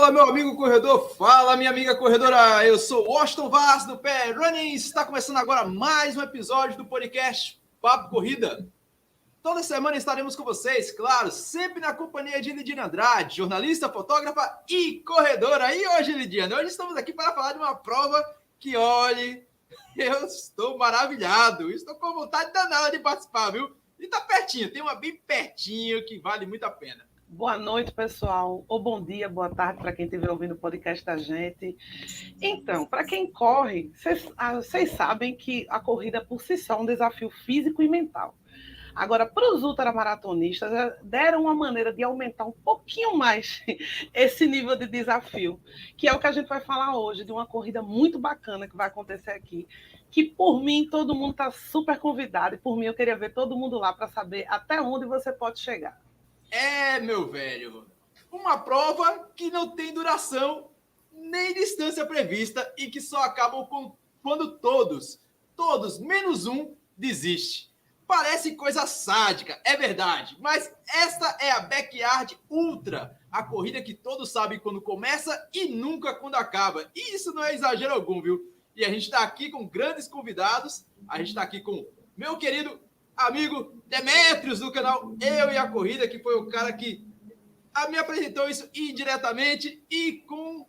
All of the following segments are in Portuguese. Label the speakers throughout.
Speaker 1: Fala, meu amigo corredor, fala, minha amiga corredora. Eu sou Washington Vaz do Pé Running. Está começando agora mais um episódio do podcast Papo Corrida. Toda semana estaremos com vocês, claro, sempre na companhia de Lidiane Andrade, jornalista, fotógrafa e corredora. E hoje, Lidiane, hoje estamos aqui para falar de uma prova que, olhe, eu estou maravilhado, estou com vontade danada de participar, viu? E tá pertinho, tem uma bem pertinho que vale muito a pena.
Speaker 2: Boa noite, pessoal. Ou bom dia, boa tarde para quem estiver ouvindo o podcast da gente. Então, para quem corre, vocês sabem que a corrida por si só é um desafio físico e mental. Agora, para os ultramaratonistas, deram uma maneira de aumentar um pouquinho mais esse nível de desafio, que é o que a gente vai falar hoje, de uma corrida muito bacana que vai acontecer aqui, que por mim todo mundo está super convidado, e por mim eu queria ver todo mundo lá para saber até onde você pode chegar.
Speaker 1: É, meu velho, uma prova que não tem duração nem distância prevista e que só acabam quando todos, menos um, desiste. Parece coisa sádica, é verdade, mas esta é a Backyard Ultra, a corrida que todos sabem quando começa e nunca quando acaba. E isso não é exagero algum, viu? E a gente está aqui com grandes convidados, a gente está aqui com meu querido amigo Demetrios do canal Eu e a Corrida, que foi o cara que me apresentou isso indiretamente, e com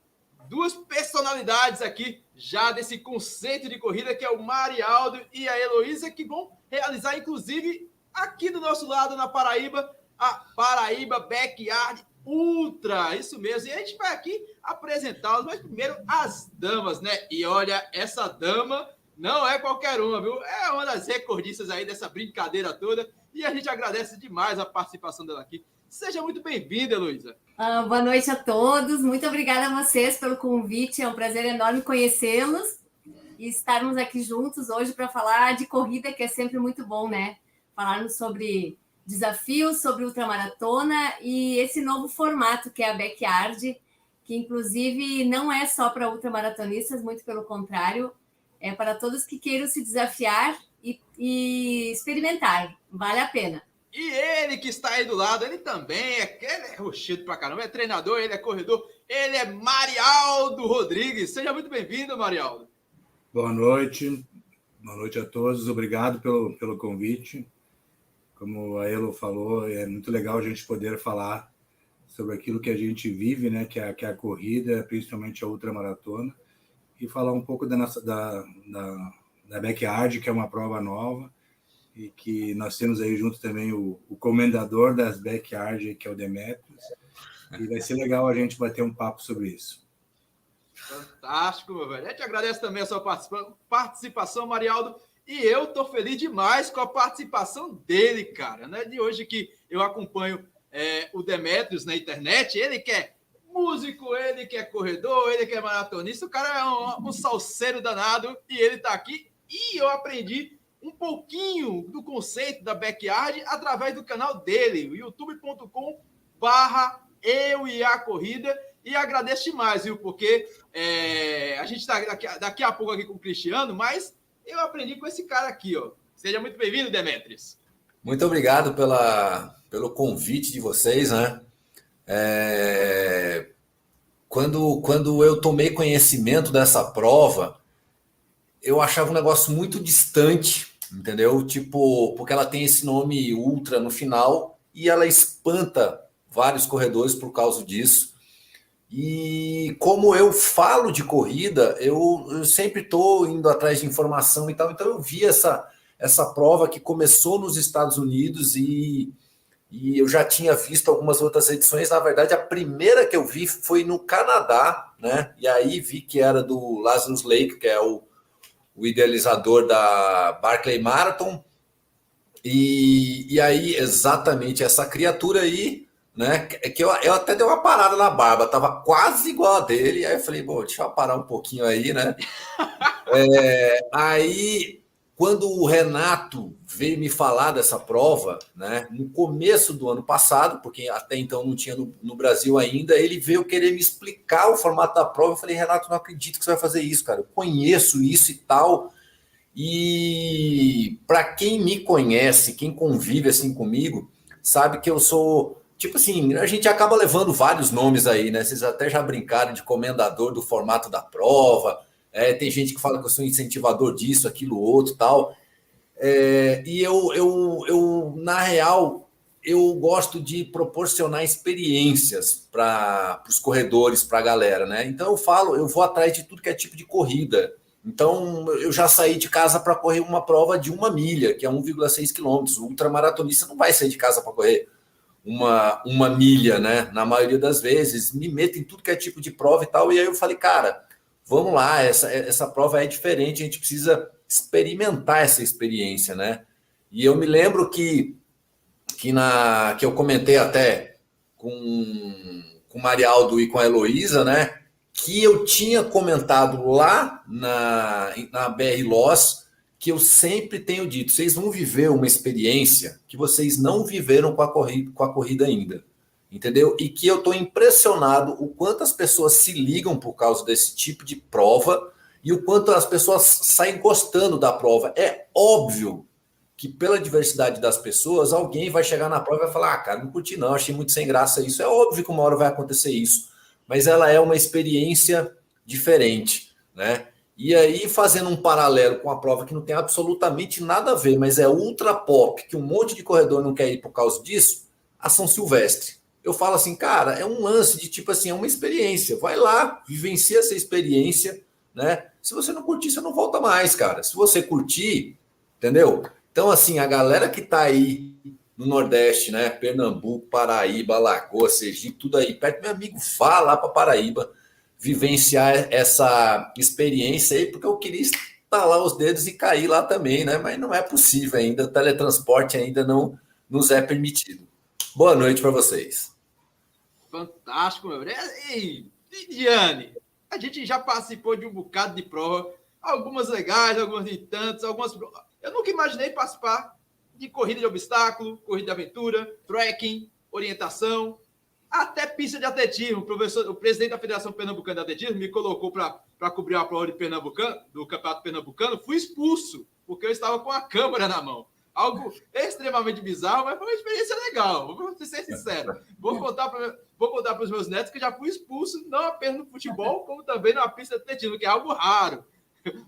Speaker 1: duas personalidades aqui já desse conceito de corrida, que é o Marialdo e a Heloísa, que vão realizar, inclusive, aqui do nosso lado na Paraíba, a Paraíba Backyard Ultra, isso mesmo. E a gente vai aqui apresentá-los, mas primeiro as damas, né? E olha, essa dama não é qualquer uma, viu? É uma das recordistas aí dessa brincadeira toda. E a gente agradece demais a participação dela aqui. Seja muito bem-vinda, Heloísa.
Speaker 3: Boa noite a todos. Muito obrigada a vocês pelo convite. É um prazer enorme conhecê-los e estarmos aqui juntos hoje para falar de corrida, que é sempre muito bom, né? Falarmos sobre desafios, sobre ultramaratona e esse novo formato que é a Backyard, que inclusive não é só para ultramaratonistas, muito pelo contrário, é para todos que queiram se desafiar e experimentar. Vale a pena.
Speaker 1: E ele que está aí do lado, ele também ele é roxido pra caramba, é treinador, ele é corredor, ele é Marialdo Rodrigues. Seja muito bem-vindo, Marialdo.
Speaker 4: Boa noite a todos, obrigado pelo convite. Como a Elo falou, é muito legal a gente poder falar sobre aquilo que a gente vive, né, que é a corrida, principalmente a ultramaratona, e falar um pouco da Backyard, que é uma prova nova, e que nós temos aí junto também o comendador das Backyard, que é o Demetrios, e vai ser legal a gente bater um papo sobre isso.
Speaker 1: Fantástico, meu velho. A gente agradece também a sua participação, Marialdo, e eu tô feliz demais com a participação dele, cara, né? De hoje que eu acompanho o Demetrios na internet, ele que é músico, ele que é corredor, ele que é maratonista, o cara é um salseiro danado, e ele tá aqui, e eu aprendi um pouquinho do conceito da Backyard através do canal dele, youtube.com/Eu e a Corrida, e agradeço demais, viu, porque a gente está daqui a pouco aqui com o Cristiano, mas eu aprendi com esse cara aqui, ó. Seja muito bem-vindo, Demetrios.
Speaker 5: Muito obrigado pelo convite de vocês, né? Quando eu tomei conhecimento dessa prova, eu achava um negócio muito distante, entendeu? Tipo, porque ela tem esse nome ultra no final e ela espanta vários corredores por causa disso. E como eu falo de corrida, eu sempre estou indo atrás de informação e tal, então eu vi essa prova que começou nos Estados Unidos e eu já tinha visto algumas outras edições. Na verdade, a primeira que eu vi foi no Canadá, né? E aí vi que era do Lazarus Lake, que é o idealizador da Barkley Marathon, e aí exatamente essa criatura aí, né, que eu até dei uma parada na barba, tava quase igual a dele, aí eu falei, bom, deixa eu parar um pouquinho aí, né, aí quando o Renato veio me falar dessa prova, né, no começo do ano passado, porque até então não tinha no Brasil ainda, ele veio querer me explicar o formato da prova. Eu falei, Renato, não acredito que você vai fazer isso, cara. Eu conheço isso e tal. E para quem me conhece, quem convive assim comigo, sabe que eu sou tipo assim, a gente acaba levando vários nomes aí, né? Vocês até já brincaram de comendador do formato da prova. Tem gente que fala que eu sou incentivador disso, aquilo, outro, tal. E na real, eu gosto de proporcionar experiências para os corredores, para a galera, né? Então eu vou atrás de tudo que é tipo de corrida. Então eu já saí de casa para correr uma prova de 1 milha, que é 1,6 quilômetros. O ultramaratonista não vai sair de casa para correr uma milha, né? Na maioria das vezes, me meto em tudo que é tipo de prova e tal. E aí eu falei, cara, vamos lá, essa prova é diferente, a gente precisa experimentar essa experiência, né? E eu me lembro que eu comentei até com o Marialdo e com a Heloísa, né? Que eu tinha comentado lá na BR Loss, que eu sempre tenho dito, vocês vão viver uma experiência que vocês não viveram com a corrida ainda, entendeu? E que eu estou impressionado o quanto as pessoas se ligam por causa desse tipo de prova e o quanto as pessoas saem gostando da prova. É óbvio que pela diversidade das pessoas, alguém vai chegar na prova e vai falar, cara, não curti não, achei muito sem graça isso. É óbvio que uma hora vai acontecer isso, mas ela é uma experiência diferente, né? E aí, fazendo um paralelo com a prova que não tem absolutamente nada a ver, mas é ultra pop, que um monte de corredor não quer ir por causa disso, a São Silvestre. Eu falo assim, cara, é um lance de tipo assim, é uma experiência. Vai lá, vivencia essa experiência, né? Se você não curtir, você não volta mais, cara. Se você curtir, entendeu? Então, assim, a galera que tá aí no Nordeste, né? Pernambuco, Paraíba, Alagoas, Sergipe, tudo aí perto, meu amigo, vá lá para Paraíba vivenciar essa experiência aí, porque eu queria estalar os dedos e cair lá também, né? Mas não é possível ainda, o teletransporte ainda não nos é permitido. Boa noite para vocês.
Speaker 1: Fantástico, meu. E Lidiane, a gente já participou de um bocado de prova, algumas legais, algumas de tantas, algumas... Eu nunca imaginei participar de corrida de obstáculo, corrida de aventura, trekking, orientação, até pista de atletismo. O presidente da Federação Pernambucana de Atletismo me colocou para cobrir a prova do Campeonato Pernambucano. Fui expulso, porque eu estava com a câmera na mão. Algo extremamente bizarro, mas foi uma experiência legal. Vou ser sincero. Vou contar para os meus netos que já fui expulso, não apenas no futebol, como também na pista de atletismo, que é algo raro.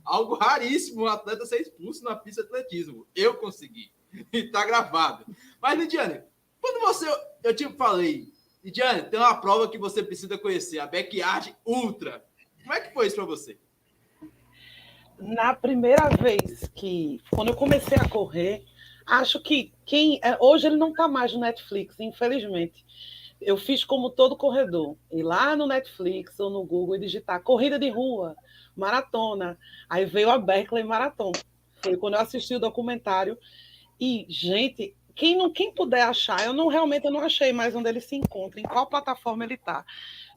Speaker 1: Algo raríssimo um atleta ser expulso na pista de atletismo. Eu consegui. E está gravado. Mas, Lidiane, quando eu te falei, Lidiane, tem uma prova que você precisa conhecer, a Backyard Ultra. Como é que foi isso para você?
Speaker 2: Na primeira vez quando eu comecei a correr, acho que hoje ele não está mais no Netflix, infelizmente. Eu fiz como todo corredor, ir lá no Netflix ou no Google e digitar corrida de rua, maratona. Aí veio a Berkeley Marathon. Foi quando eu assisti o documentário. E, gente, quem puder achar, eu não achei mais onde ele se encontra, em qual plataforma ele está.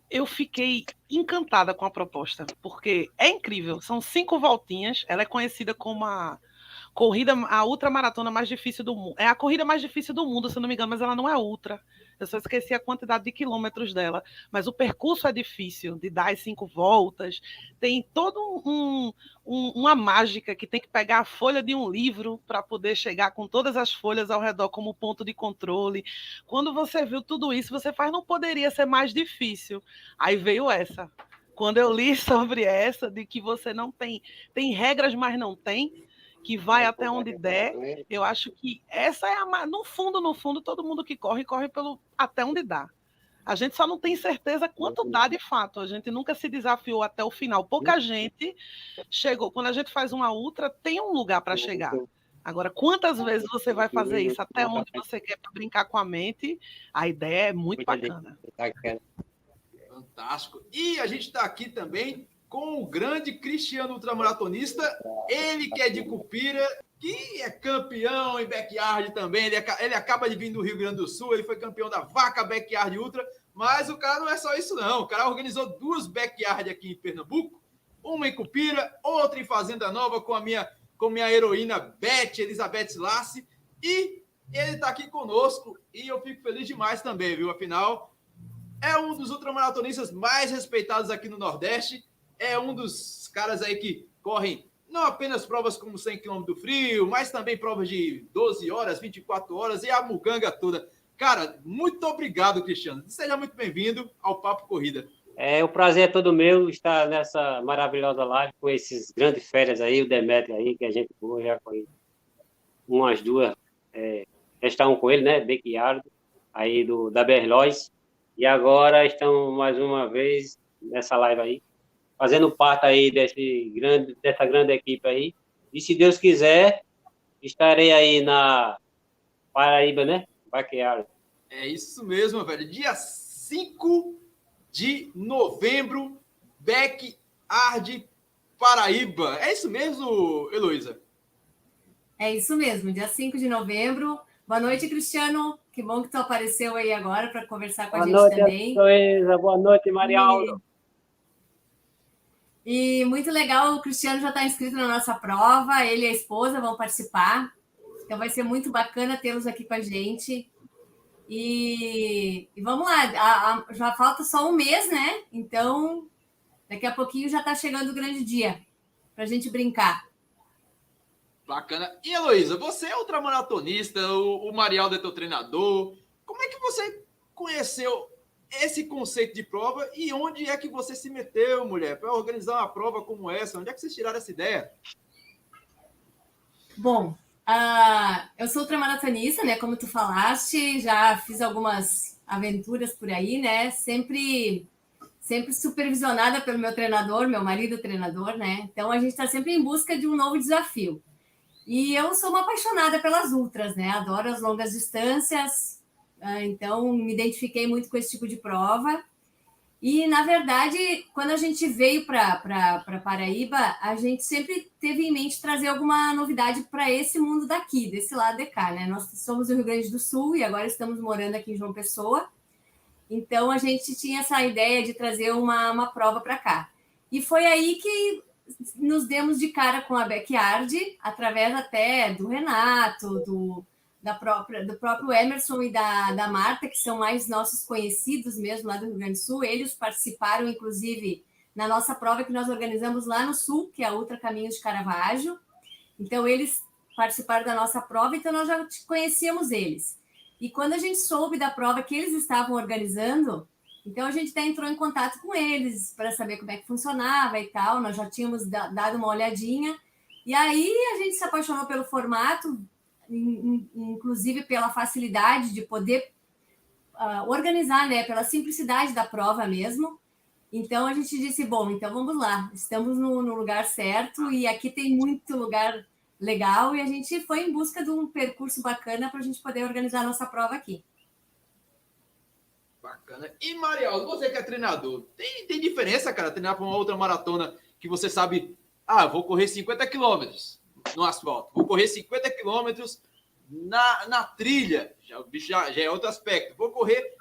Speaker 2: Eu fiquei encantada com a proposta, porque é incrível, são 5 voltinhas, ela é conhecida como a ultramaratona mais difícil do mundo. É a corrida mais difícil do mundo, se eu não me engano, mas ela não é ultra. Eu só esqueci a quantidade de quilômetros dela. Mas o percurso é difícil, de dar as 5 voltas. Tem toda uma mágica que tem que pegar a folha de um livro para poder chegar com todas as folhas ao redor como ponto de controle. Quando você viu tudo isso, você faz, não poderia ser mais difícil. Aí veio essa. Quando eu li sobre essa, de que você não tem regras, mas não tem, que vai até onde der, eu acho que essa é no fundo, todo mundo que corre até onde dá. A gente só não tem certeza quanto dá de fato, a gente nunca se desafiou até o final. Pouca gente chegou, quando a gente faz uma ultra, tem um lugar para chegar. Agora, quantas vezes você vai fazer isso, até onde você quer, para brincar com a mente, a ideia é muito bacana.
Speaker 1: Fantástico. E a gente está aqui também com o grande Cristiano ultramaratonista, ele que é de Cupira, que é campeão em backyard também, ele acaba de vir do Rio Grande do Sul, ele foi campeão da Vaca Backyard Ultra, mas o cara não é só isso não, o cara organizou 2 backyard aqui em Pernambuco, uma em Cupira, outra em Fazenda Nova com minha heroína Beth, Elizabeth Lassi, e ele está aqui conosco, e eu fico feliz demais também, viu? Afinal, é um dos ultramaratonistas mais respeitados aqui no Nordeste, é um dos caras aí que correm não apenas provas como 100 km do frio, mas também provas de 12 horas, 24 horas e a muganga toda. Cara, muito obrigado, Cristiano. Seja muito bem-vindo ao Papo Corrida.
Speaker 6: O prazer é todo meu estar nessa maravilhosa live com esses grandes férias aí, o Demetrio aí, que a gente boa, já foi umas duas, estavam com ele, né, Becchiardo, aí da Berlois, e agora estamos mais uma vez nessa live aí, fazendo parte aí dessa grande equipe aí, e se Deus quiser, estarei aí na Paraíba, né, Becchiardo.
Speaker 1: É isso mesmo, velho. Dia 5 de novembro, Backyard, Paraíba. É isso mesmo, Heloísa?
Speaker 3: É isso mesmo, dia 5 de novembro. Boa noite, Cristiano. Que bom que tu apareceu aí agora para conversar com a gente também.
Speaker 6: Boa noite, Heloísa. Boa noite, Marialdo.
Speaker 3: E muito legal, o Cristiano já está inscrito na nossa prova, ele e a esposa vão participar. Então vai ser muito bacana tê-los aqui com a gente. E vamos lá, já falta só um mês, né? Então, daqui a pouquinho já está chegando o grande dia para a gente brincar.
Speaker 1: Bacana. E, Heloísa, você é ultramaratonista, o Marialdo é teu treinador. Como é que você conheceu esse conceito de prova e onde é que você se meteu, mulher, para organizar uma prova como essa? Onde é que vocês tiraram essa ideia?
Speaker 3: Bom, eu sou ultramaratonista, né? Como tu falaste, já fiz algumas aventuras por aí, né? Sempre supervisionada pelo meu treinador, meu marido treinador, né? Então a gente está sempre em busca de um novo desafio. E eu sou uma apaixonada pelas ultras, né? Adoro as longas distâncias, então me identifiquei muito com esse tipo de prova. E, na verdade, quando a gente veio para Paraíba, a gente sempre teve em mente trazer alguma novidade para esse mundo daqui, desse lado de cá, né? Nós somos do Rio Grande do Sul e agora estamos morando aqui em João Pessoa. Então, a gente tinha essa ideia de trazer uma prova para cá. E foi aí que nos demos de cara com a Backyard, através até do Renato, do próprio Emerson e da Marta, que são mais nossos conhecidos mesmo lá do Rio Grande do Sul. Eles participaram, inclusive, na nossa prova que nós organizamos lá no Sul, que é a Ultra Caminhos de Caravaggio. Então, eles participaram da nossa prova, então nós já conhecíamos eles. E quando a gente soube da prova que eles estavam organizando, então a gente até entrou em contato com eles para saber como é que funcionava e tal. Nós já tínhamos dado uma olhadinha. E aí a gente se apaixonou pelo formato, inclusive pela facilidade de poder organizar, né? Pela simplicidade da prova mesmo. Então a gente disse, bom, então vamos lá, estamos no lugar certo e aqui tem muito lugar legal e a gente foi em busca de um percurso bacana para a gente poder organizar a nossa prova aqui.
Speaker 1: Bacana. E, Marialdo, você que é treinador, tem diferença, cara, treinar para uma outra maratona que você sabe, vou correr 50 quilômetros no asfalto, vou correr 50 quilômetros na trilha, já é outro aspecto, vou correr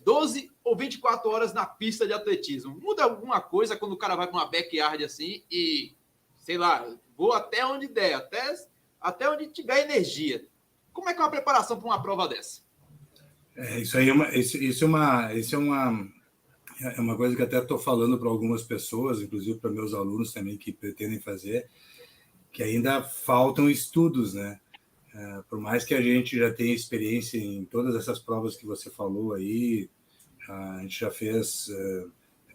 Speaker 1: 12 ou 24 horas na pista de atletismo. Muda alguma coisa quando o cara vai para uma backyard assim e, sei lá, vou até onde der, até onde tiver energia. Como é que é uma preparação para uma prova dessa?
Speaker 4: Isso aí é uma coisa que até estou falando para algumas pessoas, inclusive para meus alunos também que pretendem fazer, que ainda faltam estudos, né? Por mais que a gente já tenha experiência em todas essas provas que você falou aí, a gente já fez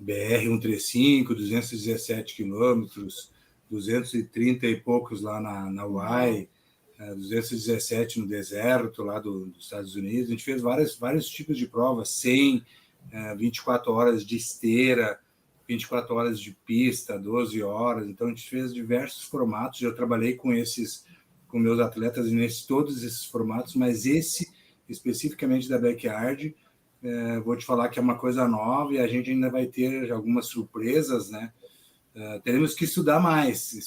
Speaker 4: BR-135, 217 quilômetros, 230 e poucos lá na UAI, 217 no deserto lá dos Estados Unidos. A gente fez vários tipos de provas, 100, 24 horas de esteira, 24 horas de pista, 12 horas. Então, a gente fez diversos formatos. Eu trabalhei com meus atletas todos esses formatos, mas esse, especificamente da Backyard, vou te falar que é uma coisa nova e a gente ainda vai ter algumas surpresas, né? Teremos que estudar mais.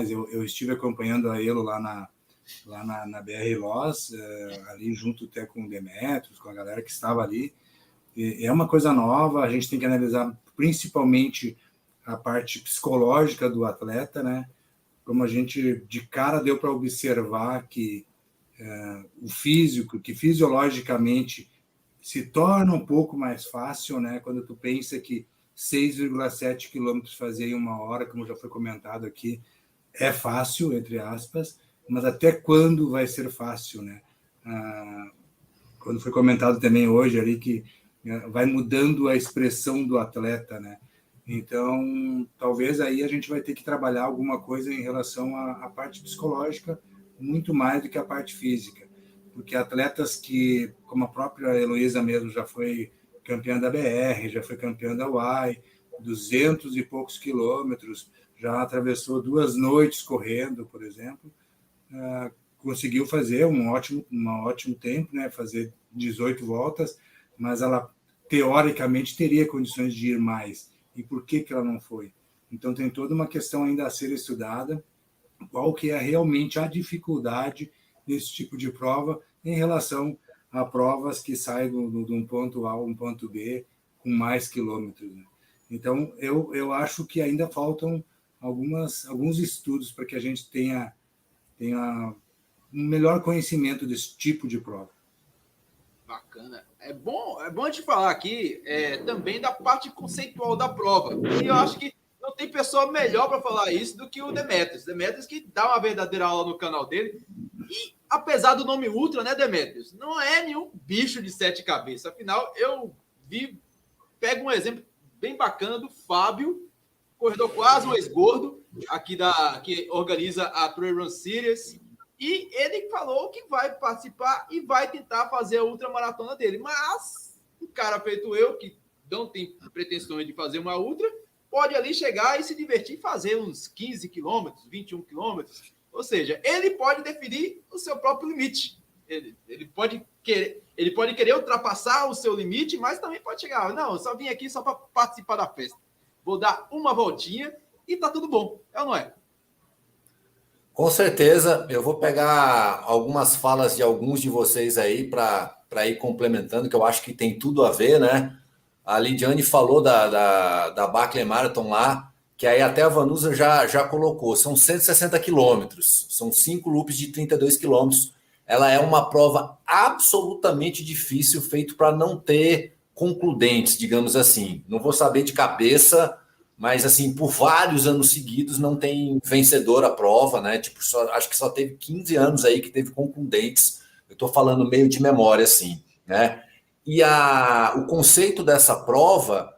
Speaker 4: Eu estive acompanhando a Elo lá na BR Loz, ali junto até com o Demetrios, com a galera que estava ali. É uma coisa nova, a gente tem que analisar principalmente a parte psicológica do atleta, né? Como a gente de cara deu para observar que o físico, que fisiologicamente se torna um pouco mais fácil, né? Quando tu pensa que 6,7 quilômetros fazer em 1 hora, como já foi comentado aqui, é fácil, entre aspas, mas até quando vai ser fácil, né? quando foi comentado também hoje ali que vai mudando a expressão do atleta, né? Então, talvez aí a gente vai ter que trabalhar alguma coisa em relação à parte psicológica, muito mais do que a parte física. Porque atletas que, como a própria Heloísa mesmo, já foi campeã da BR, já foi campeã da UAI, 200 e poucos quilômetros, já atravessou 2 noites correndo, por exemplo, conseguiu fazer um ótimo tempo, né? Fazer 18 voltas, mas ela, teoricamente, teria condições de ir mais. E por que ela não foi? Então, tem toda uma questão ainda a ser estudada, qual que é realmente a dificuldade desse tipo de prova em relação a provas que saem de um ponto A a um ponto B com mais quilômetros, né? Então, eu acho que ainda faltam alguns estudos para que a gente tenha um melhor conhecimento desse tipo de prova.
Speaker 1: Bacana. É bom te falar aqui também da parte conceitual da prova. E eu acho que não tem pessoa melhor para falar isso do que o Demetrios. Demetrios que dá uma verdadeira aula no canal dele. E apesar do nome Ultra, né, Demetrios? Não é nenhum bicho de 7 cabeças. Afinal, pego um exemplo bem bacana do Fábio, corredor quase um ex-gordo, que organiza a Trail Run Series. E ele falou que vai participar e vai tentar fazer a ultramaratona dele. Mas um cara feito eu, que não tem pretensões de fazer uma ultra, pode ali chegar e se divertir e fazer uns 15 quilômetros, 21 quilômetros. Ou seja, ele pode definir o seu próprio limite. Ele pode querer ultrapassar o seu limite, mas também pode chegar. Não, eu só vim aqui só para participar da festa. Vou dar uma voltinha e tá tudo bom. É ou não é?
Speaker 5: Com certeza, eu vou pegar algumas falas de alguns de vocês aí para ir complementando, que eu acho que tem tudo a ver, né? A Lidiane falou da Barclay Marathon lá, que aí até a Vanusa já colocou. São 160 quilômetros, são 5 loops de 32 quilômetros. Ela é uma prova absolutamente difícil, feito para não ter concludentes, digamos assim. Não vou saber de cabeça, mas assim, por vários anos seguidos não tem vencedor a prova, né? Tipo, acho que só teve 15 anos aí que teve concludentes. Eu estou falando meio de memória, assim, né? E o conceito dessa prova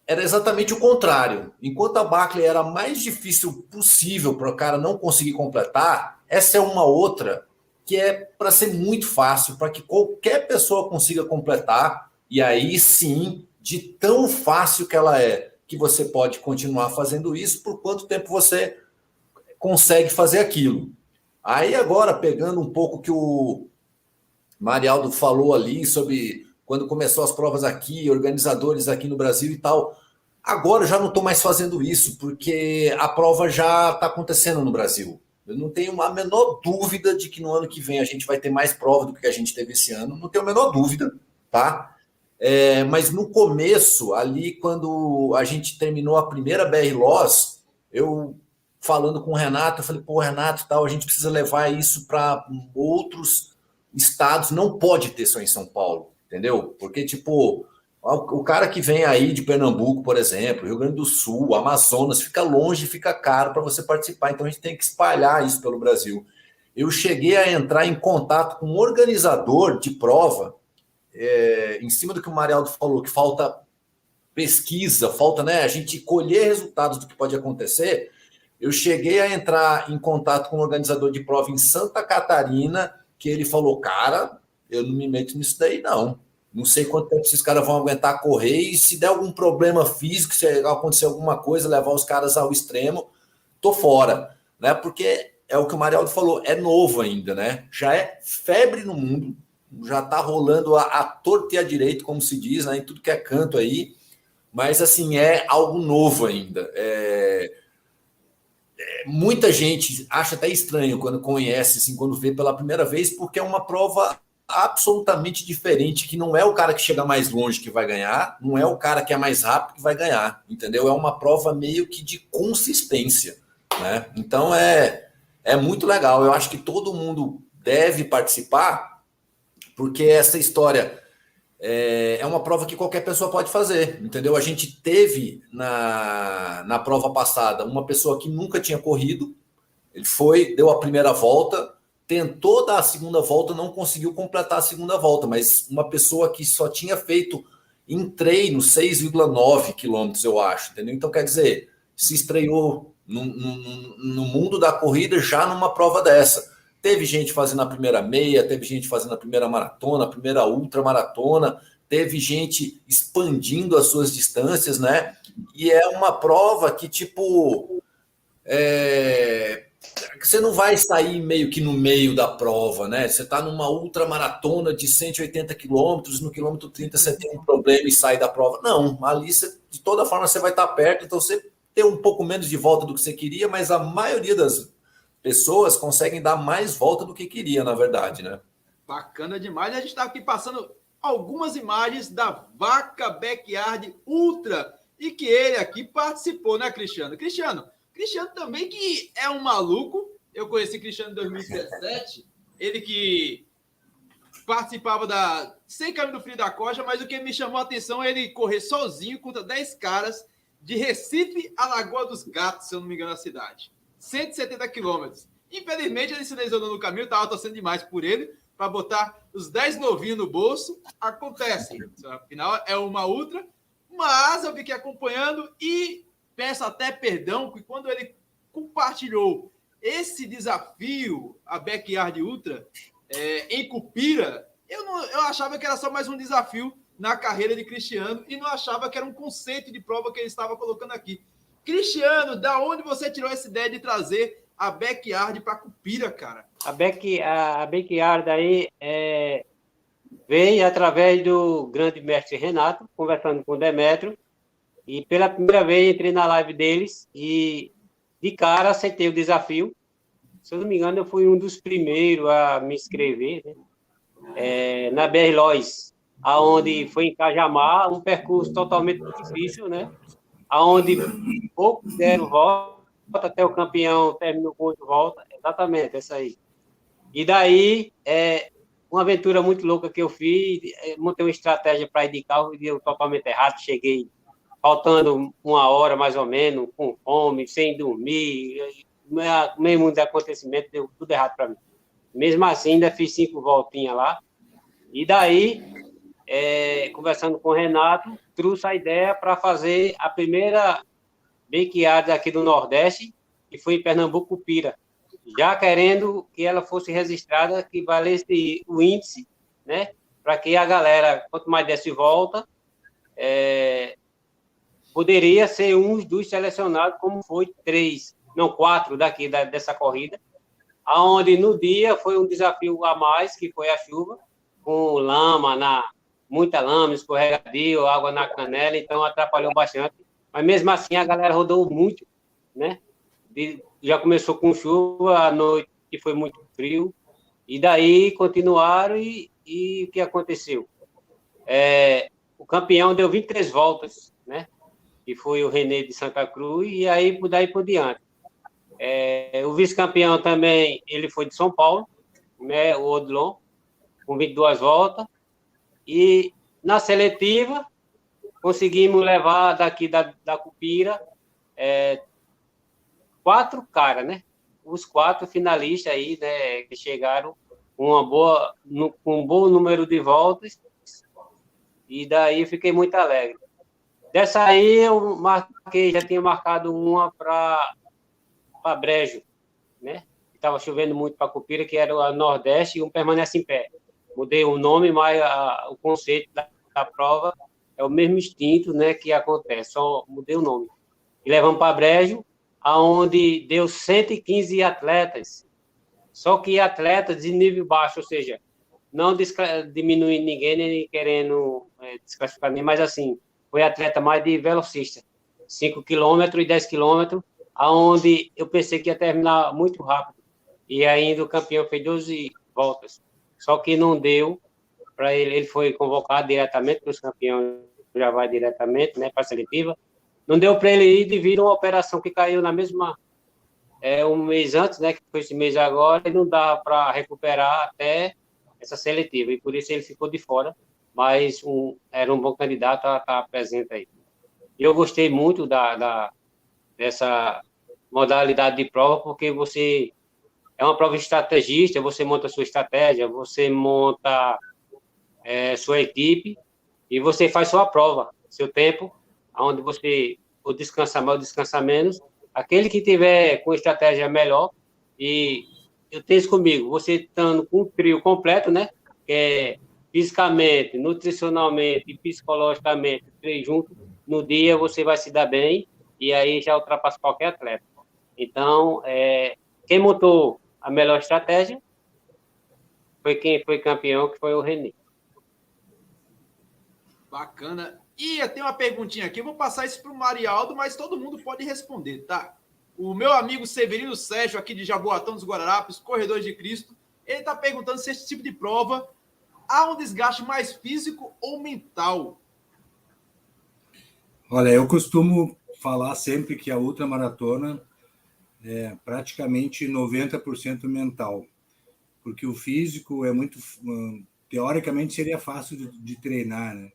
Speaker 5: era exatamente o contrário. Enquanto a Barclay era a mais difícil possível para o cara não conseguir completar, essa é uma outra que é para ser muito fácil, para que qualquer pessoa consiga completar, e aí sim, de tão fácil que ela é, que você pode continuar fazendo isso por quanto tempo você consegue fazer aquilo. Aí agora, pegando um pouco que o Marialdo falou ali sobre quando começou as provas aqui, organizadores aqui no Brasil e tal, agora eu já não estou mais fazendo isso, porque a prova já está acontecendo no Brasil. Eu não tenho a menor dúvida de que no ano que vem a gente vai ter mais prova do que a gente teve esse ano, não tenho a menor dúvida, tá? Mas no começo, ali, quando a gente terminou a primeira BR Loss, eu falando com o Renato, eu falei, pô, Renato, tal, a gente precisa levar isso para outros estados, não pode ter só em São Paulo, entendeu? Porque, tipo, o cara que vem aí de Pernambuco, por exemplo, Rio Grande do Sul, Amazonas, fica longe, fica caro para você participar, então a gente tem que espalhar isso pelo Brasil. Eu cheguei a entrar em contato com um organizador de prova, em cima do que o Marialdo falou, que falta pesquisa, falta, né, a gente colher resultados do que pode acontecer. Eu cheguei a entrar em contato com um organizador de prova em Santa Catarina, que ele falou, cara, eu não me meto nisso daí, não. Não sei quanto tempo esses caras vão aguentar correr, e se der algum problema físico, se acontecer alguma coisa, levar os caras ao extremo, tô fora, né? Porque é o que o Marialdo falou, é novo ainda, né? Já é febre no mundo, já tá rolando a torta e a direito, como se diz, né? Em tudo que é canto aí, mas assim, é algo novo ainda. Muita gente acha até estranho quando conhece, assim, quando vê pela primeira vez, porque é uma prova absolutamente diferente, que não é o cara que chega mais longe que vai ganhar, não é o cara que é mais rápido que vai ganhar, entendeu? É uma prova meio que de consistência, né? Então é muito legal, eu acho que todo mundo deve participar, porque essa história é uma prova que qualquer pessoa pode fazer, entendeu? A gente teve na prova passada uma pessoa que nunca tinha corrido, ele foi, deu a primeira volta, tentou dar a segunda volta, não conseguiu completar a segunda volta, mas uma pessoa que só tinha feito em treino 6,9 quilômetros, eu acho, entendeu? Então, quer dizer, se estreou no mundo da corrida já numa prova dessa. Teve gente fazendo a primeira meia, teve gente fazendo a primeira maratona, a primeira ultramaratona, teve gente expandindo as suas distâncias, né? E é uma prova que, tipo, você não vai sair meio que no meio da prova, né? Você está numa ultramaratona de 180 quilômetros, no quilômetro 30 você tem um problema e sai da prova. Não, ali você, de toda forma você vai estar perto, então você tem um pouco menos de volta do que você queria, mas a maioria das pessoas conseguem dar mais volta do que queria, na verdade, né?
Speaker 1: Bacana demais. A gente está aqui passando algumas imagens da Vaca Backyard Ultra e que ele aqui participou, né, Cristiano? Cristiano também que é um maluco. Eu conheci Cristiano em 2017, ele que participava da 100 km do Frio da Costa, mas o que me chamou a atenção é ele correr sozinho contra 10 caras de Recife a Lagoa dos Gatos, se eu não me engano, a cidade. 170 quilômetros. Infelizmente, ele se lesionou no caminho, estava torcendo demais por ele, para botar os 10 novinhos no bolso. Acontece. Afinal, é uma ultra, mas eu fiquei acompanhando e peço até perdão, que quando ele compartilhou esse desafio, a Backyard Ultra, em Cupira, eu achava que era só mais um desafio na carreira de Cristiano e não achava que era um conceito de prova que ele estava colocando aqui. Cristiano, da onde você tirou essa ideia de trazer a Backyard para Cupira, cara?
Speaker 6: A Backyard aí veio através do grande mestre Renato, conversando com o Demétrio, e pela primeira vez entrei na live deles e de cara aceitei o desafio. Se eu não me engano, eu fui um dos primeiros a me inscrever, né? Na BR Lois, aonde foi em Cajamar, um percurso totalmente difícil, né? Aonde poucos deram volta, até o campeão terminou com 8 voltas. Exatamente, essa aí. E daí, uma aventura muito louca que eu fiz, montei uma estratégia para ir de carro e deu totalmente errado. Cheguei faltando 1 hora, mais ou menos, com fome, sem dormir, meio mundo de acontecimento, deu tudo errado para mim. Mesmo assim, ainda fiz 5 voltinhas lá. E daí, conversando com o Renato, trouxe a ideia para fazer a primeira Backyard aqui do Nordeste, que foi em Pernambuco, Cupira. Já querendo que ela fosse registrada, que valesse o índice, né? Para que a galera, quanto mais desse volta, poderia ser um dos selecionados, como foi 4 daqui dessa corrida, aonde no dia foi um desafio a mais, que foi a chuva, com lama, muita lama, escorregadio, água na canela, então atrapalhou bastante. Mas mesmo assim a galera rodou muito, né? Já começou com chuva, à noite que foi muito frio, e daí continuaram e o que aconteceu? O campeão deu 23 voltas, né? Que foi o René de Santa Cruz, e aí daí por diante. O vice-campeão também, ele foi de São Paulo, né? O Odilon, com 22 voltas, e na seletiva conseguimos levar daqui da Cupira 4 caras, né? Os 4 finalistas aí, né? Que chegaram com um bom número de voltas, e daí eu fiquei muito alegre. Dessa aí eu já tinha marcado uma para Brejo, né? Estava chovendo muito para Cupira, que era o Nordeste, e um permanece em pé. Mudei o nome, mas o conceito da prova é o mesmo instinto, né, que acontece, só mudei o nome. E levamos para Brejo, aonde deu 115 atletas, só que atletas de nível baixo, ou seja, não diminuindo ninguém, nem querendo desclassificar ninguém, mas assim, foi atleta mais de velocista, 5 km e 10 km, aonde eu pensei que ia terminar muito rápido, e ainda o campeão fez 12 voltas, só que não deu para ele foi convocado diretamente, porque os campeões já vai diretamente, né, para a seletiva, não deu para ele ir devido a uma operação que caiu na mesma, um mês antes, né, que foi esse mês agora, e não dava para recuperar até essa seletiva, e por isso ele ficou de fora, mas era um bom candidato a estar presente aí. E eu gostei muito dessa modalidade de prova, porque você é uma prova estrategista, você monta a sua estratégia, você monta sua equipe e você faz sua prova, seu tempo, onde você ou descansa mais ou descansa menos. Aquele que tiver com estratégia melhor, e eu tenho isso comigo, você estando com um trio completo, né? Fisicamente, nutricionalmente e psicologicamente, três juntos, no dia você vai se dar bem e aí já ultrapassa qualquer atleta. Então, quem montou a melhor estratégia foi quem foi campeão, que foi o René.
Speaker 1: Bacana. E eu tenho uma perguntinha aqui, eu vou passar isso para o Marialdo, mas todo mundo pode responder, tá? O meu amigo Severino Sérgio, aqui de Jaboatão dos Guararapes, Corredores de Cristo, ele está perguntando se esse tipo de prova há um desgaste mais físico ou mental.
Speaker 4: Olha, eu costumo falar sempre que a ultramaratona é praticamente 90% mental, porque o físico é muito, teoricamente seria fácil de treinar, né?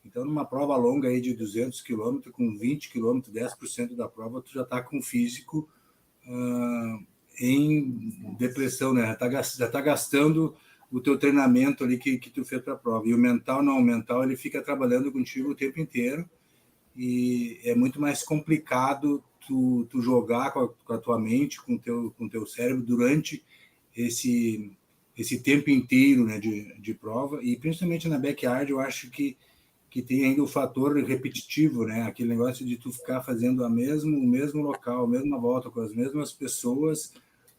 Speaker 4: Então, numa prova longa aí de 200 quilômetros, com 20 quilômetros, 10% da prova, tu já está com o físico em depressão, né? Já tá gastando o teu treinamento ali que tu fez para a prova. E o mental não, o mental ele fica trabalhando contigo o tempo inteiro e é muito mais complicado tu jogar com a tua mente, com o teu cérebro durante esse tempo inteiro, né, de prova. E principalmente na backyard, eu acho que tem ainda o fator repetitivo, né? Aquele negócio de tu ficar fazendo o mesmo local, a mesma volta com as mesmas pessoas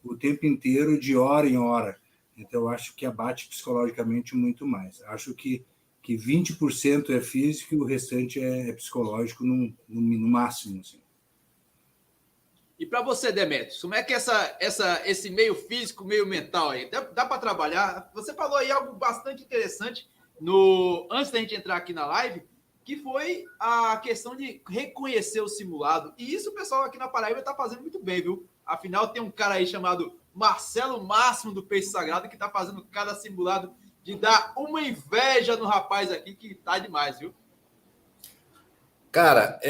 Speaker 4: o tempo inteiro, de hora em hora. Então, eu acho que abate psicologicamente muito mais. Acho que 20% é físico e o restante é psicológico no máximo. Assim.
Speaker 1: E para você, Demetrios, como é que esse meio físico, meio mental aí? Dá para trabalhar? Você falou aí algo bastante interessante antes da gente entrar aqui na live, que foi a questão de reconhecer o simulado. E isso o pessoal aqui na Paraíba está fazendo muito bem, viu? Afinal, tem um cara aí chamado Marcelo Máximo do Peixe Sagrado que está fazendo cada simulado de dar uma inveja no rapaz aqui que tá demais, viu?
Speaker 5: Cara,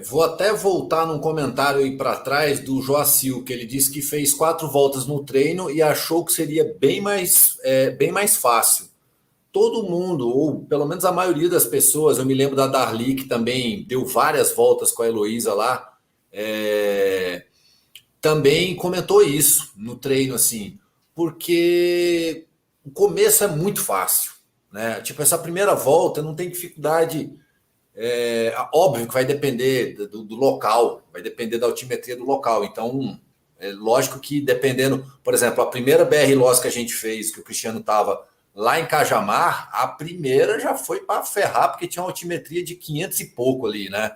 Speaker 5: vou até voltar num comentário aí para trás do Joacil, que ele disse que fez 4 voltas no treino e achou que seria bem mais fácil. Todo mundo, ou pelo menos a maioria das pessoas, eu me lembro da Darli, que também deu várias voltas com a Heloísa lá, também comentou isso no treino, assim, porque o começo é muito fácil, né? Tipo, essa primeira volta não tem dificuldade, óbvio que vai depender do local, vai depender da altimetria do local, então, é lógico que dependendo, por exemplo, a primeira BR Loss que a gente fez, que o Cristiano estava lá em Cajamar, a primeira já foi para ferrar, porque tinha uma altimetria de 500 e pouco ali, né?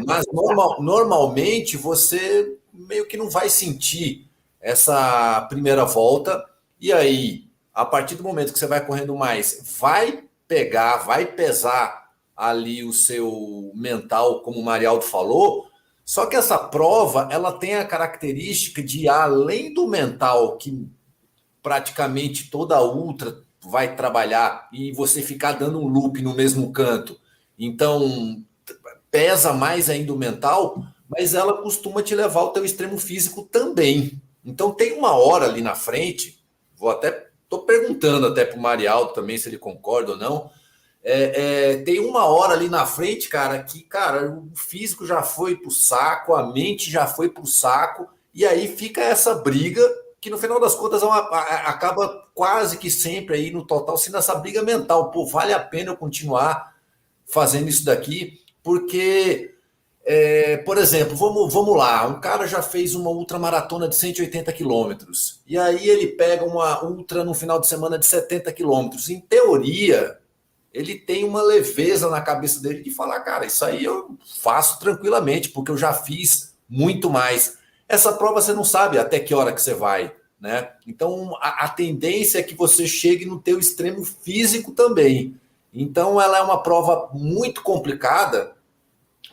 Speaker 5: Mas normalmente você meio que não vai sentir essa primeira volta, e aí, a partir do momento que você vai correndo mais, vai pesar ali o seu mental, como o Marialdo falou, só que essa prova, ela tem a característica de, além do mental, que praticamente toda a ultra vai trabalhar e você ficar dando um loop no mesmo canto. Então, pesa mais ainda o mental, mas ela costuma te levar ao teu extremo físico também. Então, tem uma hora ali na frente, estou perguntando até para o Marialdo também se ele concorda ou não, tem uma hora ali na frente, cara, que, cara, o físico já foi pro saco, a mente já foi pro saco, e aí fica essa briga que no final das contas acaba quase que sempre aí no total sendo essa briga mental. Pô, vale a pena eu continuar fazendo isso daqui? Porque, por exemplo, vamos lá, um cara já fez uma ultramaratona de 180 quilômetros, e aí ele pega uma ultra no final de semana de 70 quilômetros. Em teoria, ele tem uma leveza na cabeça dele de falar, cara, isso aí eu faço tranquilamente, porque eu já fiz muito mais. Essa prova você não sabe até que hora que você vai, né? Então, a tendência é que você chegue no teu extremo físico também. Então, ela é uma prova muito complicada,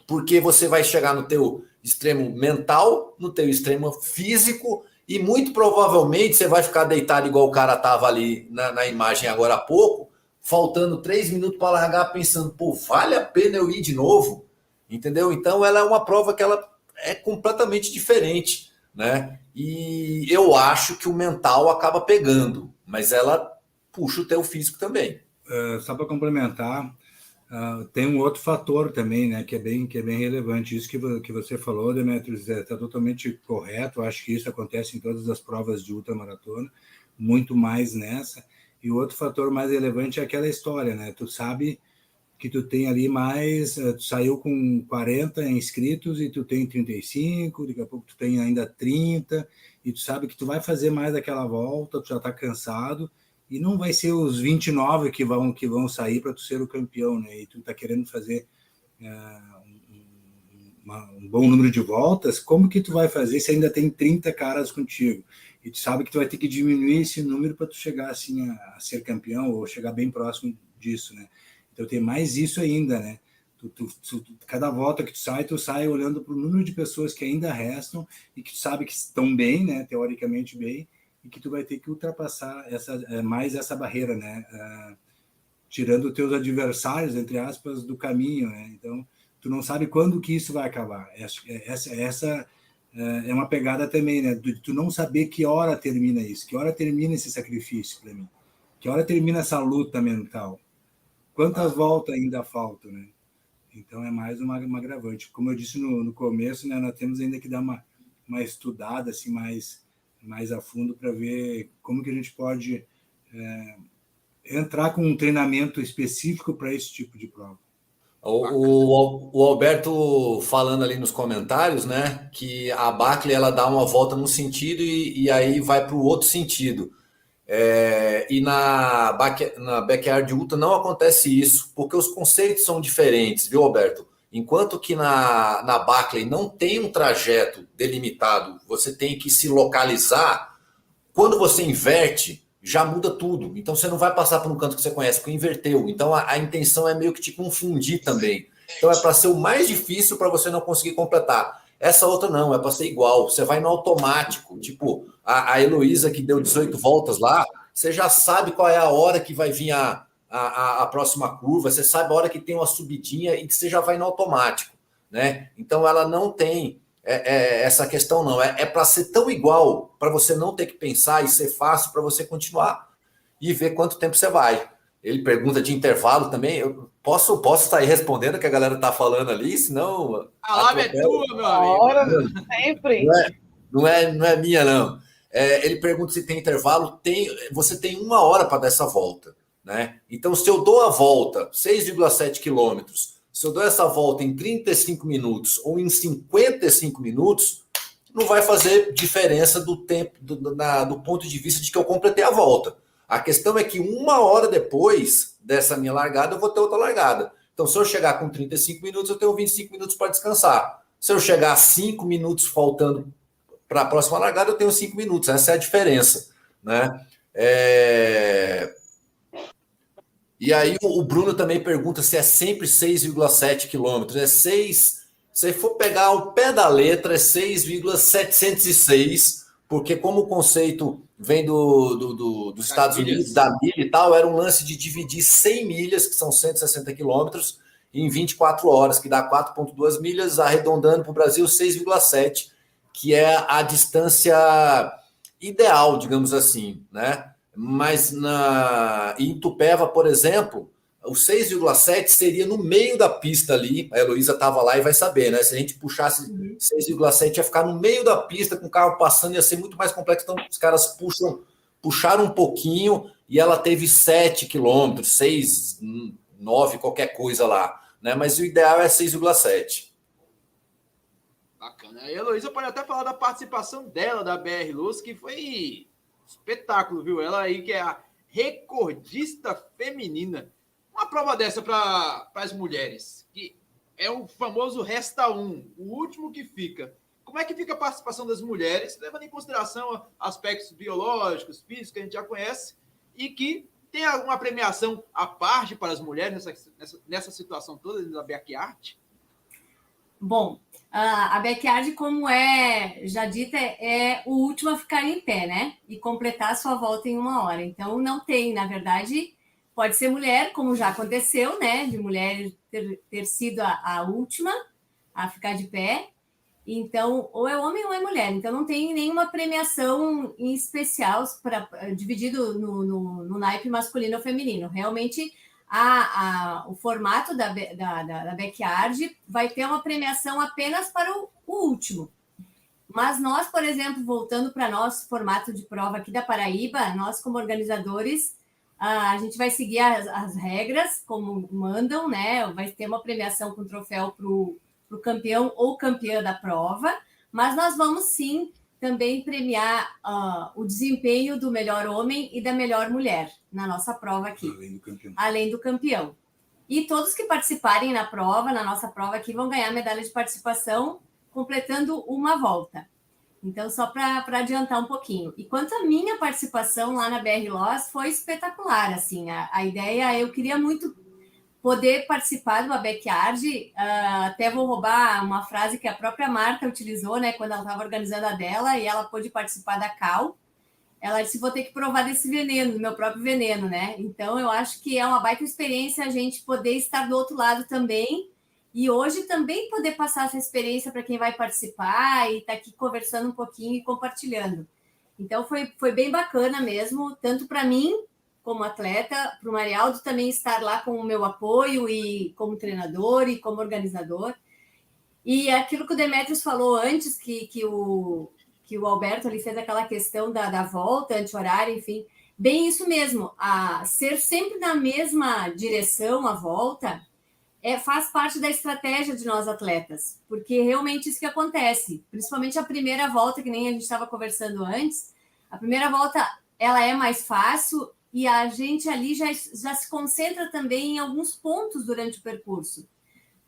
Speaker 5: porque você vai chegar no teu extremo mental, no teu extremo físico, e muito provavelmente você vai ficar deitado igual o cara estava ali na imagem agora há pouco, faltando 3 minutos para largar, pensando, pô, vale a pena eu ir de novo? Entendeu? Então, ela é uma prova que ela é completamente diferente. né? E eu acho que o mental acaba pegando, mas ela puxa o teu físico também.
Speaker 4: Só para complementar, tem um outro fator também, né, que é bem relevante. Isso que você falou, Demetrios, está totalmente correto. Eu acho que isso acontece em todas as provas de ultramaratona, muito mais nessa. E o outro fator mais relevante é aquela história, né? Tu sabe que tu tem ali mais, tu saiu com 40 inscritos e tu tem 35, daqui a pouco tu tem ainda 30, e tu sabe que tu vai fazer mais aquela volta, tu já está cansado, e não vai ser os 29 que vão sair para tu ser o campeão, né? E tu está querendo fazer um bom número de voltas, como que tu vai fazer se ainda tem 30 caras contigo? E tu sabe que tu vai ter que diminuir esse número para tu chegar assim a ser campeão ou chegar bem próximo disso, né? Então tem mais isso ainda, né? Cada volta que tu sai olhando para o número de pessoas que ainda restam e que tu sabe que estão bem, né? Teoricamente bem, e que tu vai ter que ultrapassar mais essa barreira, né? Tirando os teus adversários, entre aspas, do caminho, né? Então, tu não sabe quando que isso vai acabar. Essa é uma pegada também, né? Tu não saber que hora termina isso, que hora termina esse sacrifício para mim, que hora termina essa luta mental. Quantas voltas ainda faltam, né? Então é mais uma agravante. Como eu disse no começo, né, nós temos ainda que dar uma estudada assim, mais a fundo para ver como que a gente pode entrar com um treinamento específico para esse tipo de prova.
Speaker 5: O Alberto falando ali nos comentários, né, que a Barkley ela dá uma volta num sentido e aí vai para o outro sentido. E na Backyard Ultra não acontece isso, porque os conceitos são diferentes, viu, Alberto? Enquanto que na Barkley não tem um trajeto delimitado, você tem que se localizar, quando você inverte, já muda tudo. Então você não vai passar por um canto que você conhece, porque inverteu. Então a intenção é meio que te confundir também. Então é para ser o mais difícil para você não conseguir completar. Essa outra não, é para ser igual. Você vai no automático. Tipo, a Heloísa que deu 18 voltas lá, você já sabe qual é a hora que vai vir a próxima curva, você sabe a hora que tem uma subidinha e você já vai no automático, né? Então ela não tem essa questão, não. É para ser tão igual, para você não ter que pensar e ser fácil para você continuar e ver quanto tempo você vai. Ele pergunta de intervalo também. Eu posso estar aí respondendo o que a galera está falando ali, senão.
Speaker 1: A live é tua, meu amigo.
Speaker 2: Hora, sempre.
Speaker 5: Não é minha, não. Ele pergunta se tem intervalo. Você tem 1 hora para dar essa volta, né? Então, se eu dou a volta, 6,7 quilômetros, se eu dou essa volta em 35 minutos ou em 55 minutos, não vai fazer diferença do tempo, do ponto de vista de que eu completei a volta. A questão é que 1 hora depois dessa minha largada, eu vou ter outra largada. Então, se eu chegar com 35 minutos, eu tenho 25 minutos para descansar. Se eu chegar a 5 minutos faltando para a próxima largada, eu tenho 5 minutos. Essa é a diferença, né? E aí o Bruno também pergunta se é sempre 6,7 quilômetros. É 6... Se for pegar o pé da letra, é 6,706, porque como o conceito vem dos Estados Unidos, da milha e tal, era um lance de dividir 100 milhas, que são 160 quilômetros, em 24 horas, que dá 4,2 milhas, arredondando para o Brasil 6,7, que é a distância ideal, digamos assim, né? Mas em Itupeva, por exemplo, o 6,7 seria no meio da pista ali. A Heloísa estava lá e vai saber, né? Se a gente puxasse 6,7, ia ficar no meio da pista com o carro passando, ia ser muito mais complexo. Então, os caras puxaram um pouquinho e ela teve 7 quilômetros, 6, 9, qualquer coisa lá, né? Mas o ideal é 6,7.
Speaker 1: Bacana. A Heloísa pode até falar da participação dela da BR Luz, que foi espetáculo, viu? Ela aí que é a recordista feminina. Uma prova dessa para as mulheres, que é o famoso resta um, o último que fica. Como é que fica a participação das mulheres, levando em consideração aspectos biológicos, físicos, que a gente já conhece, e que tem alguma premiação à parte para as mulheres nessa situação toda da backyard?
Speaker 3: Bom, a backyard, como já dita, é o último a ficar em pé, né? E completar a sua volta em 1 hora. Então, não tem, na verdade... Pode ser mulher, como já aconteceu, né? De mulher ter sido a última a ficar de pé. Então, ou é homem ou é mulher. Então, não tem nenhuma premiação em especial dividido no naipe masculino ou feminino. Realmente, o formato da backyard vai ter uma premiação apenas para o último. Mas nós, por exemplo, voltando para nosso formato de prova aqui da Paraíba, nós, como organizadores, a gente vai seguir as regras como mandam, né? Vai ter uma premiação com troféu para o campeão ou campeã da prova, mas nós vamos sim também premiar o desempenho do melhor homem e da melhor mulher na nossa prova aqui, além do campeão. E todos que participarem na nossa prova aqui, vão ganhar medalha de participação completando uma volta. Então, só para adiantar um pouquinho. E quanto à minha participação lá na BR Loss, foi espetacular, assim, a ideia, eu queria muito poder participar de uma backyard, até vou roubar uma frase que a própria Marta utilizou, né, quando ela estava organizando a dela, e ela pôde participar da CAL. Ela disse, vou ter que provar desse veneno, do meu próprio veneno, né? Então, eu acho que é uma baita experiência a gente poder estar do outro lado também, e hoje também poder passar essa experiência para quem vai participar e estar aqui conversando um pouquinho e compartilhando. Então, foi bem bacana mesmo, tanto para mim, como atleta, para o Marialdo também estar lá com o meu apoio e como treinador e como organizador. E aquilo que o Demetrios falou antes, que o Alberto ali fez aquela questão da volta, anti-horário, enfim, bem isso mesmo, ser sempre na mesma direção a volta faz parte da estratégia de nós atletas, porque realmente isso que acontece, principalmente a primeira volta, que nem a gente estava conversando antes, a primeira volta ela é mais fácil e a gente ali já se concentra também em alguns pontos durante o percurso.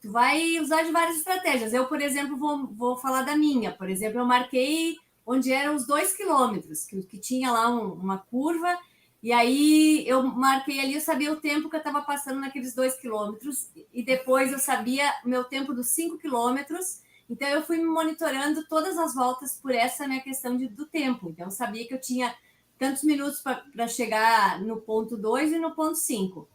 Speaker 3: Tu vai usar de várias estratégias. Eu, por exemplo, vou falar da minha. Por exemplo, eu marquei onde eram os 2 quilômetros, que tinha lá uma curva, e aí eu marquei ali, eu sabia o tempo que eu estava passando naqueles 2 quilômetros, e depois eu sabia o meu tempo dos 5 quilômetros, então eu fui me monitorando todas as voltas por essa minha questão do tempo. Então eu sabia que eu tinha tantos minutos para chegar no ponto 2 e no ponto 5.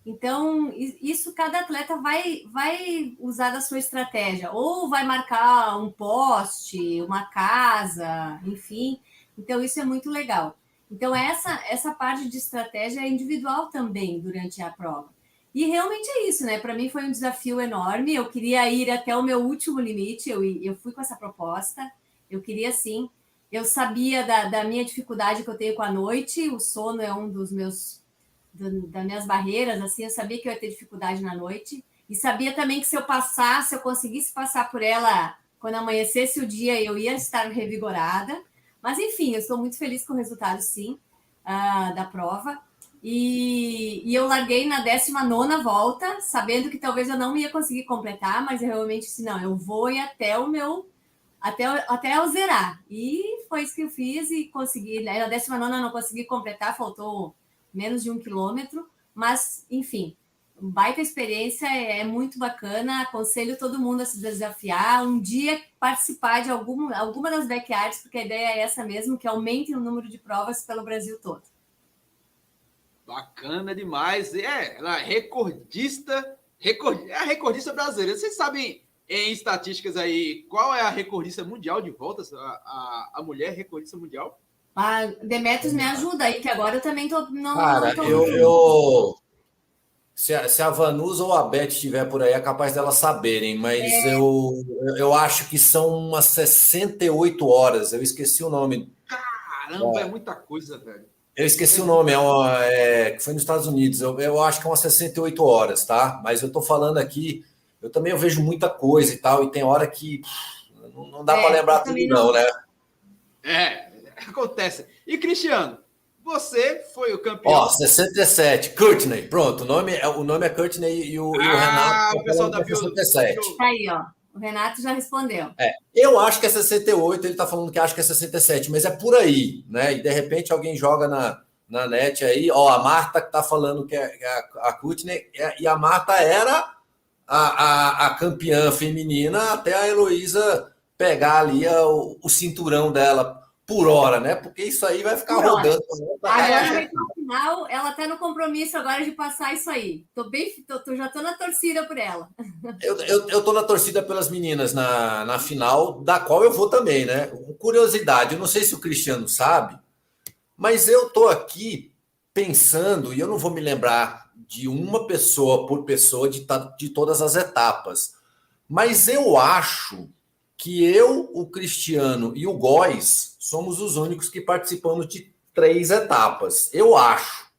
Speaker 3: Então, isso cada atleta vai usar da sua estratégia, ou vai marcar um poste, uma casa, enfim. Então, isso é muito legal. Então, essa parte de estratégia é individual também durante a prova. E realmente é isso, né? Para mim foi um desafio enorme. Eu queria ir até o meu último limite, eu fui com essa proposta, eu queria sim. Eu sabia da minha dificuldade que eu tenho com a noite, o sono é um das minhas barreiras, assim, eu sabia que eu ia ter dificuldade na noite, e sabia também que se eu conseguisse passar por ela quando amanhecesse o dia, eu ia estar revigorada. Mas, enfim, eu estou muito feliz com o resultado, sim, da prova. E eu larguei na 19ª volta, sabendo que talvez eu não ia conseguir completar, mas eu realmente disse, não, eu vou ir até eu zerar. E foi isso que eu fiz e consegui. Na 19ª eu não consegui completar, faltou menos de 1 quilômetro, mas, enfim, baita experiência, é muito bacana, aconselho todo mundo a se desafiar, um dia participar de alguma das backyards, porque a ideia é essa mesmo, que aumente o número de provas pelo Brasil todo.
Speaker 1: Bacana demais. Ela é recordista brasileira. Vocês sabem, em estatísticas aí, qual é a recordista mundial de voltas? A mulher recordista mundial?
Speaker 3: Demetrios, me ajuda aí, que agora eu também tô...
Speaker 5: Cara, se a Vanusa ou a Beth estiver por aí, é capaz delas saberem, mas eu acho que são umas 68 horas. Eu esqueci o nome.
Speaker 1: Caramba, é muita coisa, velho.
Speaker 5: Eu esqueci o nome, que foi nos Estados Unidos. Eu acho que é umas 68 horas, tá? Mas eu tô falando aqui, eu vejo muita coisa e tal, e tem hora que não dá para lembrar tudo, não, né?
Speaker 1: Acontece. E, Cristiano, você foi o campeão.
Speaker 5: 67, Courtney. Pronto, o nome é Courtney e o Renato.
Speaker 1: O pessoal da
Speaker 5: 67.
Speaker 3: Tá aí, ó. O Renato já respondeu.
Speaker 5: Eu acho que é 68, ele tá falando que acha que é 67, mas é por aí, né? E de repente alguém joga na net aí, a Marta que tá falando que é a Courtney, e a Marta era a campeã feminina até a Heloísa pegar ali o cinturão dela por hora, né? Porque isso aí vai ficar rodando.
Speaker 3: Agora, no final, ela está no compromisso agora de passar isso aí. Já estou na torcida por ela.
Speaker 5: Eu tô na torcida pelas meninas na final, da qual eu vou também, né? Curiosidade, eu não sei se o Cristiano sabe, mas eu tô aqui pensando, e eu não vou me lembrar de uma pessoa por pessoa de todas as etapas, mas eu acho que eu, o Cristiano e o Góes somos os únicos que participamos de 3 etapas. Eu acho,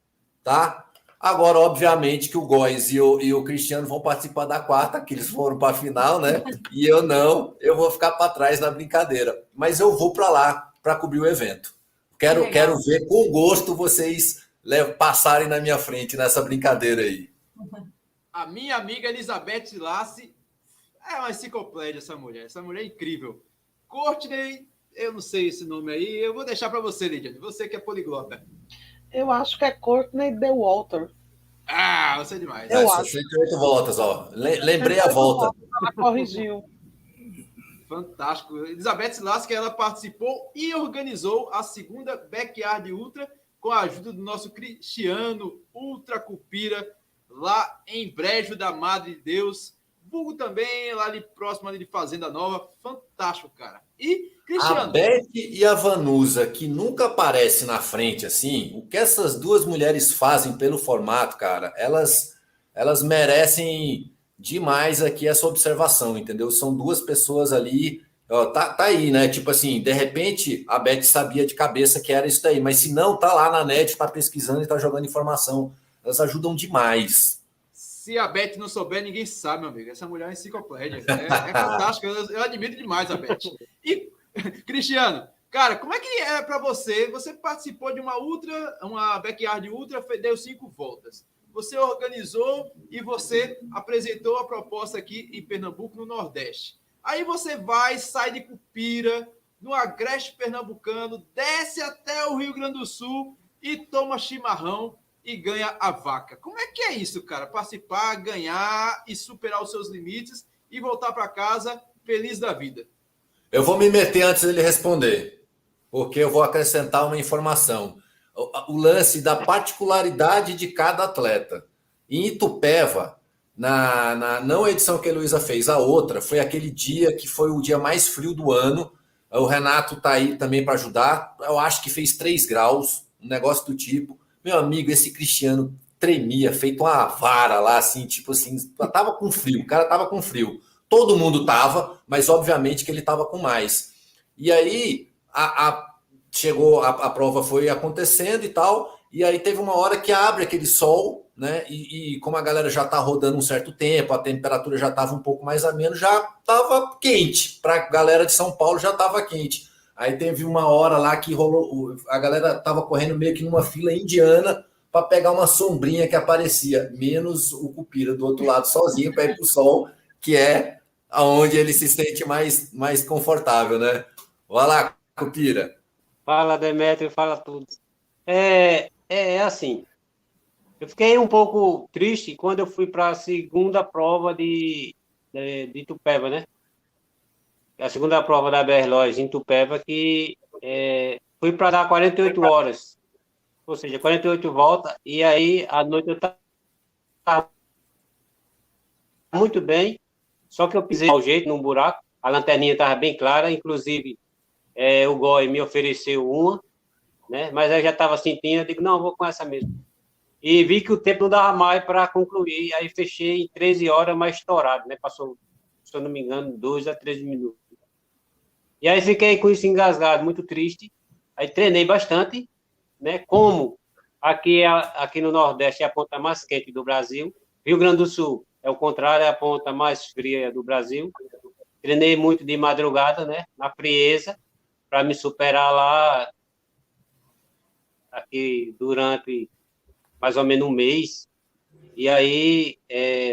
Speaker 5: tá? Agora, obviamente, que o Góes e o Cristiano vão participar da 4ª, que eles foram para a final, né? E eu não, eu vou ficar para trás na brincadeira. Mas eu vou para lá para cobrir o evento. Quero ver com gosto vocês passarem na minha frente nessa brincadeira aí.
Speaker 1: A minha amiga Elizabeth Lassi é uma enciclopédia, essa mulher. Essa mulher é incrível. Courtney, eu não sei esse nome aí. Eu vou deixar para você, Lidiane. Você que é poliglota.
Speaker 2: Eu acho que é Courtney DeWalter.
Speaker 1: Ah, você é demais.
Speaker 2: Eu acho.
Speaker 5: 68 voltas, ó. Lembrei a volta.
Speaker 2: Ela corrigiu.
Speaker 1: Fantástico. Elizabeth Lassi, ela participou e organizou a 2ª Backyard Ultra com a ajuda do nosso Cristiano Ultra Cupira, lá em Brejo da Madre de Deus. Vulgo também, lá ali próximo ali de Fazenda Nova. Fantástico, cara. E, Cristiano...
Speaker 5: A Beth e a Vanusa, que nunca aparecem na frente, assim, o que essas 2 mulheres fazem pelo formato, cara, elas merecem demais aqui essa observação, entendeu? São 2 pessoas ali, ó, tá aí, né? Tipo assim, de repente, a Beth sabia de cabeça que era isso daí, mas se não, tá lá na net, tá pesquisando e tá jogando informação. Elas ajudam demais.
Speaker 1: Se a Beth não souber, ninguém sabe, meu amigo. Essa mulher é enciclopédia. É fantástica. Eu admiro demais a Beth. E, Cristiano, cara, como é que é para você? Você participou de uma Backyard Ultra, deu 5 voltas. Você organizou e você apresentou a proposta aqui em Pernambuco, no Nordeste. Aí você sai de Cupira, no agreste pernambucano, desce até o Rio Grande do Sul e toma chimarrão e ganha a vaca. Como é que é isso, cara? Participar, ganhar e superar os seus limites e voltar para casa feliz da vida.
Speaker 5: Eu vou me meter antes dele responder, porque eu vou acrescentar uma informação. O lance da particularidade de cada atleta. Em Itupeva, não a edição que a Heloísa fez, a outra, foi aquele dia que foi o dia mais frio do ano. O Renato está aí também para ajudar. Eu acho que fez 3 graus, um negócio do tipo. Meu amigo, esse Cristiano tremia, feito uma vara lá, assim, tipo assim, tava com frio, o cara tava com frio. Todo mundo tava, mas obviamente que ele tava com mais. E aí, chegou, a prova foi acontecendo e tal, e aí teve uma hora que abre aquele sol, né, e como a galera já tá rodando um certo tempo, a temperatura já tava um pouco mais ameno, já tava quente, pra galera de São Paulo já tava quente. Aí teve uma hora lá que rolou, a galera tava correndo meio que numa fila indiana para pegar uma sombrinha que aparecia, menos o Cupira do outro lado sozinho para ir pro sol, que é aonde ele se sente mais confortável, né? Vai lá, Cupira.
Speaker 6: Fala, Demétrio, fala tudo. É assim, eu fiquei um pouco triste quando eu fui para a 2ª prova de Itupeva, né? A 2ª prova da BR-Lois em Itupeva, que fui para dar 48 horas, ou seja, 48 voltas, e aí à noite eu estava muito bem, só que eu pisei ao jeito num buraco, a lanterninha estava bem clara, inclusive o Goi me ofereceu uma, né? Mas aí já estava sentindo, eu digo, não, eu vou com essa mesmo. E vi que o tempo não dava mais para concluir, aí fechei em 13 horas, mais estourado, né? Passou, se eu não me engano, 2 a 13 minutos. E aí fiquei com isso engasgado, muito triste. Aí treinei bastante, né? Como aqui no Nordeste é a ponta mais quente do Brasil, Rio Grande do Sul é o contrário, é a ponta mais fria do Brasil. Treinei muito de madrugada, né? Na frieza, para me superar lá aqui durante mais ou menos um mês. E aí,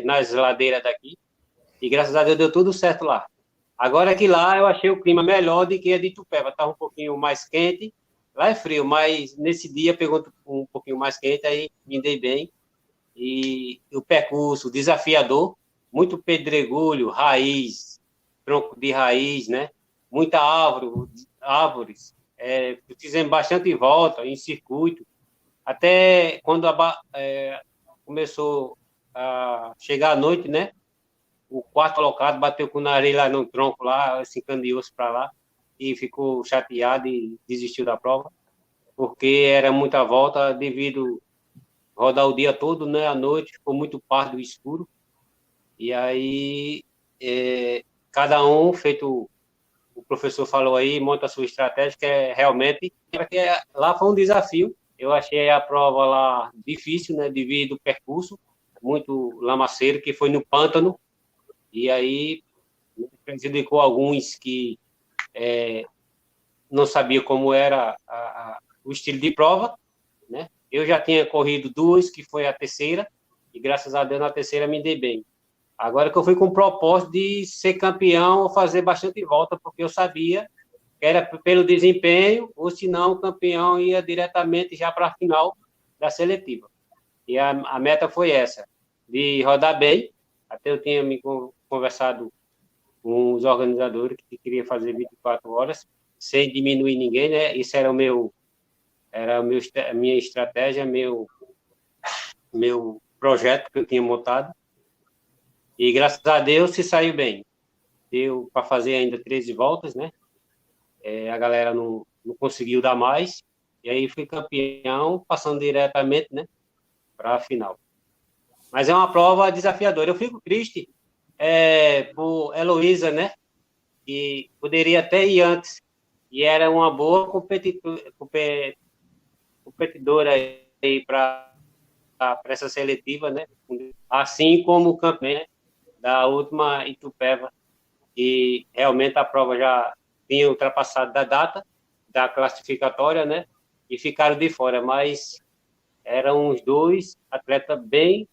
Speaker 6: nas ladeiras daqui, e graças a Deus deu tudo certo lá. Agora que lá eu achei o clima melhor do que a de Itupeva. Estava um pouquinho mais quente, lá é frio, mas nesse dia pegou um pouquinho mais quente, aí me dei bem. E o percurso desafiador, muito pedregulho, raiz, tronco de raiz, né? Muita árvores, fizemos bastante volta em circuito, até quando começou a chegar a noite, né? O quarto colocado bateu com o nariz lá no tronco, lá, se encandeou-se para lá, e ficou chateado e desistiu da prova, porque era muita volta devido rodar o dia todo, né? À noite, ficou muito pardo e escuro. E aí, cada um, feito o professor falou aí, monta a sua estratégia, que é realmente... Lá foi um desafio. Eu achei a prova lá difícil, né? Devido ao percurso, muito lamaceiro, que foi no pântano. E aí, prejudicou alguns que não sabia como era o estilo de prova, né? Eu já tinha corrido 2, que foi a terceira, e graças a Deus na terceira me dei bem. Agora que eu fui com o propósito de ser campeão, fazer bastante volta, porque eu sabia que era pelo desempenho, ou se não, o campeão ia diretamente já para a final da seletiva. E a meta foi essa, de rodar bem. Até eu tinha me conversado com os organizadores que queria fazer 24 horas, sem diminuir ninguém, né? Isso era a minha estratégia, meu projeto que eu tinha montado. E graças a Deus se saiu bem. Deu para fazer ainda 13 voltas, né? A galera não conseguiu dar mais. E aí fui campeão, passando diretamente, né, para a final. Mas é uma prova desafiadora. Eu fico triste por Heloísa, né? Que poderia até ir antes. E era uma boa competidora aí para essa seletiva, né? Assim como o campeão da última Itupeva, e realmente a prova já tinha ultrapassado da data da classificatória, né? E ficaram de fora, mas eram os 2 atletas bem,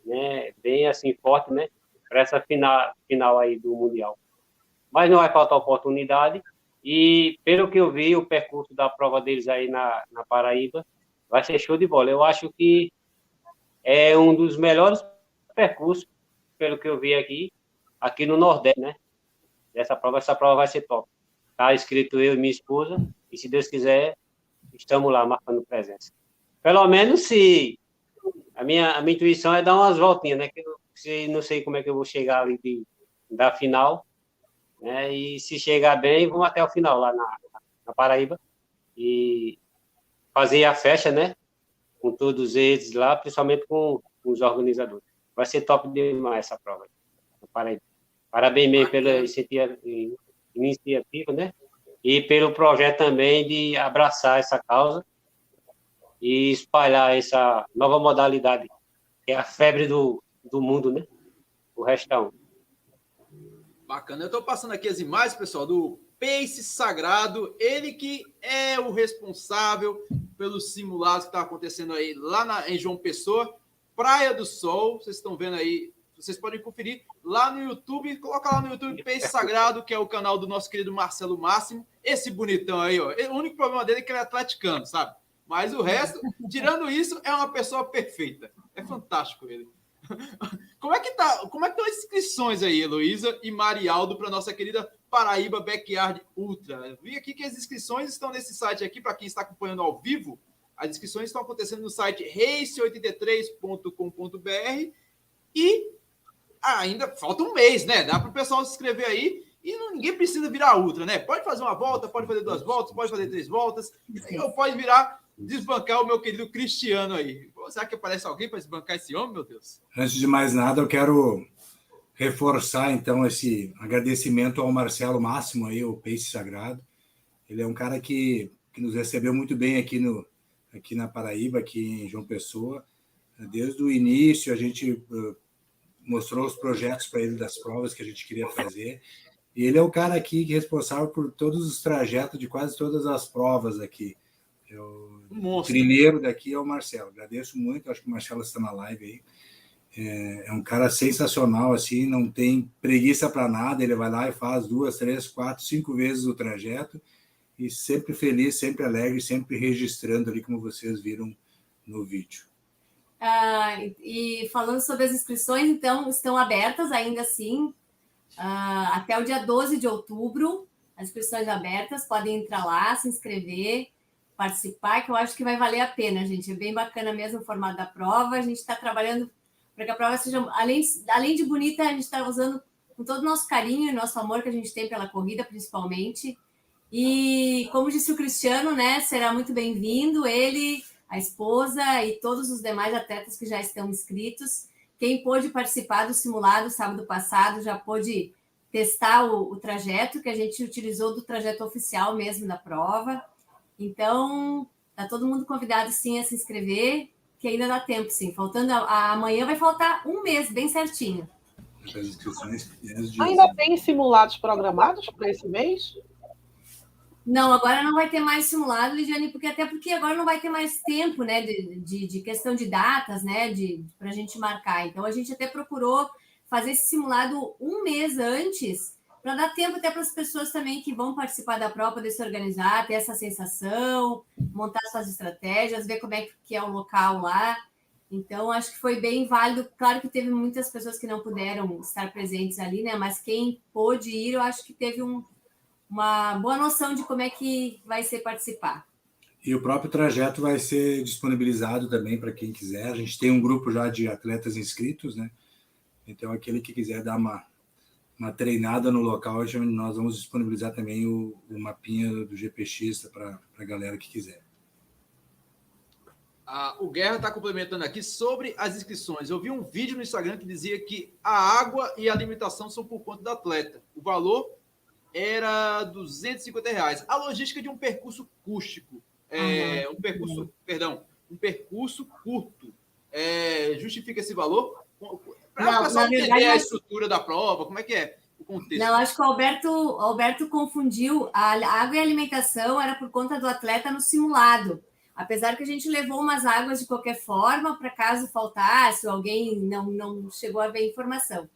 Speaker 6: né? Bem assim forte, né? Para essa final aí do Mundial. Mas não vai faltar oportunidade. E pelo que eu vi, o percurso da prova deles aí na Paraíba vai ser show de bola. Eu acho que é um dos melhores percursos, pelo que eu vi aqui no Nordeste, né? Essa prova vai ser top. Tá escrito eu e minha esposa, e se Deus quiser, estamos lá marcando presença. Pelo menos se a minha intuição é dar umas voltinhas, né? Que eu não sei como é que eu vou chegar ali da final, né? E se chegar bem, vamos até o final lá na Paraíba e fazer a festa, né? Com todos eles lá, principalmente com os organizadores. Vai ser top demais essa prova na Paraíba. Parabéns mesmo pela iniciativa, né? E pelo projeto também de abraçar essa causa e espalhar essa nova modalidade, que é a febre do mundo, né? O restão.
Speaker 1: Bacana. Eu estou passando aqui as imagens, pessoal, do Pace Sagrado. Ele que é o responsável pelos simulados que estão acontecendo aí lá em João Pessoa, Praia do Sol. Vocês estão vendo aí, vocês podem conferir lá no YouTube. Coloca lá no YouTube Pace Sagrado, que é o canal do nosso querido Marcelo Máximo. Esse bonitão aí, ó. O único problema dele é que ele é atleticano, sabe? Mas o resto, tirando isso, é uma pessoa perfeita. É fantástico ele. Como é que estão as inscrições aí, Heloísa e Marialdo, para nossa querida Paraíba Backyard Ultra? Eu vi aqui que as inscrições estão nesse site aqui, para quem está acompanhando ao vivo. As inscrições estão acontecendo no site race83.com.br e ainda falta um mês, né? Dá para o pessoal se inscrever aí e ninguém precisa virar ultra, né? Pode fazer uma volta, pode fazer 2 voltas, pode fazer 3 voltas, ou pode desbancar o meu querido Cristiano aí. Será que aparece alguém para desbancar esse homem, meu Deus?
Speaker 4: Antes de mais nada, eu quero reforçar, então, esse agradecimento ao Marcelo Máximo, aí, o Pace Sagrado. Ele é um cara que nos recebeu muito bem aqui na Paraíba, aqui em João Pessoa. Desde o início, a gente mostrou os projetos para ele das provas que a gente queria fazer. E ele é o cara aqui responsável por todos os trajetos de quase todas as provas aqui. O primeiro daqui é o Marcelo. Agradeço muito, acho que o Marcelo está na live aí. É um cara sensacional, assim, não tem preguiça para nada, ele vai lá e faz 2, 3, 4, 5 vezes o trajeto, e sempre feliz, sempre alegre, sempre registrando ali, como vocês viram no vídeo.
Speaker 3: E falando sobre as inscrições, então, estão abertas ainda assim, até o dia 12 de outubro. as inscrições abertas, podem entrar lá, se inscrever, participar, que eu acho que vai valer a pena, gente. É bem bacana mesmo o formato da prova. A gente está trabalhando para que a prova seja, além de bonita, a gente está usando com todo o nosso carinho e nosso amor que a gente tem pela corrida, principalmente. E, como disse o Cristiano, né, será muito bem-vindo, ele, a esposa e todos os demais atletas que já estão inscritos. Quem pôde participar do simulado sábado passado já pôde testar o trajeto, que a gente utilizou do trajeto oficial mesmo da prova. Então, está todo mundo convidado, sim, a se inscrever, que ainda dá tempo, sim. Faltando amanhã vai faltar um mês, bem certinho.
Speaker 4: As inscrições,
Speaker 2: Ainda tem simulados programados para esse mês?
Speaker 3: Não, agora não vai ter mais simulado, Lidiane, porque agora não vai ter mais tempo, né, de questão de datas, né, para a gente marcar. Então, a gente até procurou fazer esse simulado um mês antes, para dar tempo até para as pessoas também que vão participar da prova poder se organizar, ter essa sensação, montar suas estratégias, ver como é que é o local lá. Então, acho que foi bem válido. Claro que teve muitas pessoas que não puderam estar presentes ali, né, mas quem pôde ir, eu acho que teve uma boa noção de como é que vai ser participar.
Speaker 4: E o próprio trajeto vai ser disponibilizado também para quem quiser. A gente tem um grupo já de atletas inscritos, né? Então, aquele que quiser dar uma treinada no local, nós vamos disponibilizar também o mapinha do GPX para a galera que quiser.
Speaker 1: O Guerra está complementando aqui sobre as inscrições. Eu vi um vídeo no Instagram que dizia que a água e a alimentação são por conta do atleta. O valor era R$250. A logística de um percurso acústico, um percurso curto, justifica esse valor? Para o pessoal entender a estrutura da prova, como é que é o contexto?
Speaker 3: Não, acho que o Alberto confundiu. A água e a alimentação era por conta do atleta no simulado. Apesar que a gente levou umas águas de qualquer forma, para caso faltasse, ou alguém não chegou a ver informação.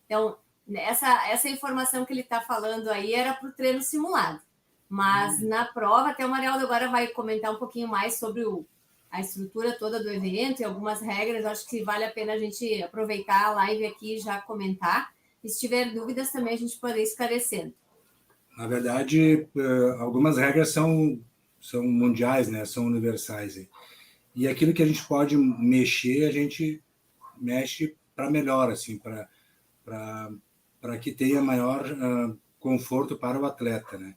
Speaker 3: Então, essa informação que ele está falando aí era para o treino simulado. Mas na prova, até o Marialdo agora vai comentar um pouquinho mais sobre a estrutura toda do evento e algumas regras. Acho que vale a pena a gente aproveitar a live aqui e já comentar. E se tiver dúvidas também a gente pode ir esclarecendo.
Speaker 4: Na verdade, algumas regras são mundiais, né? São universais. E aquilo que a gente pode mexer, a gente mexe para melhor, assim, para que tenha maior conforto para o atleta, né?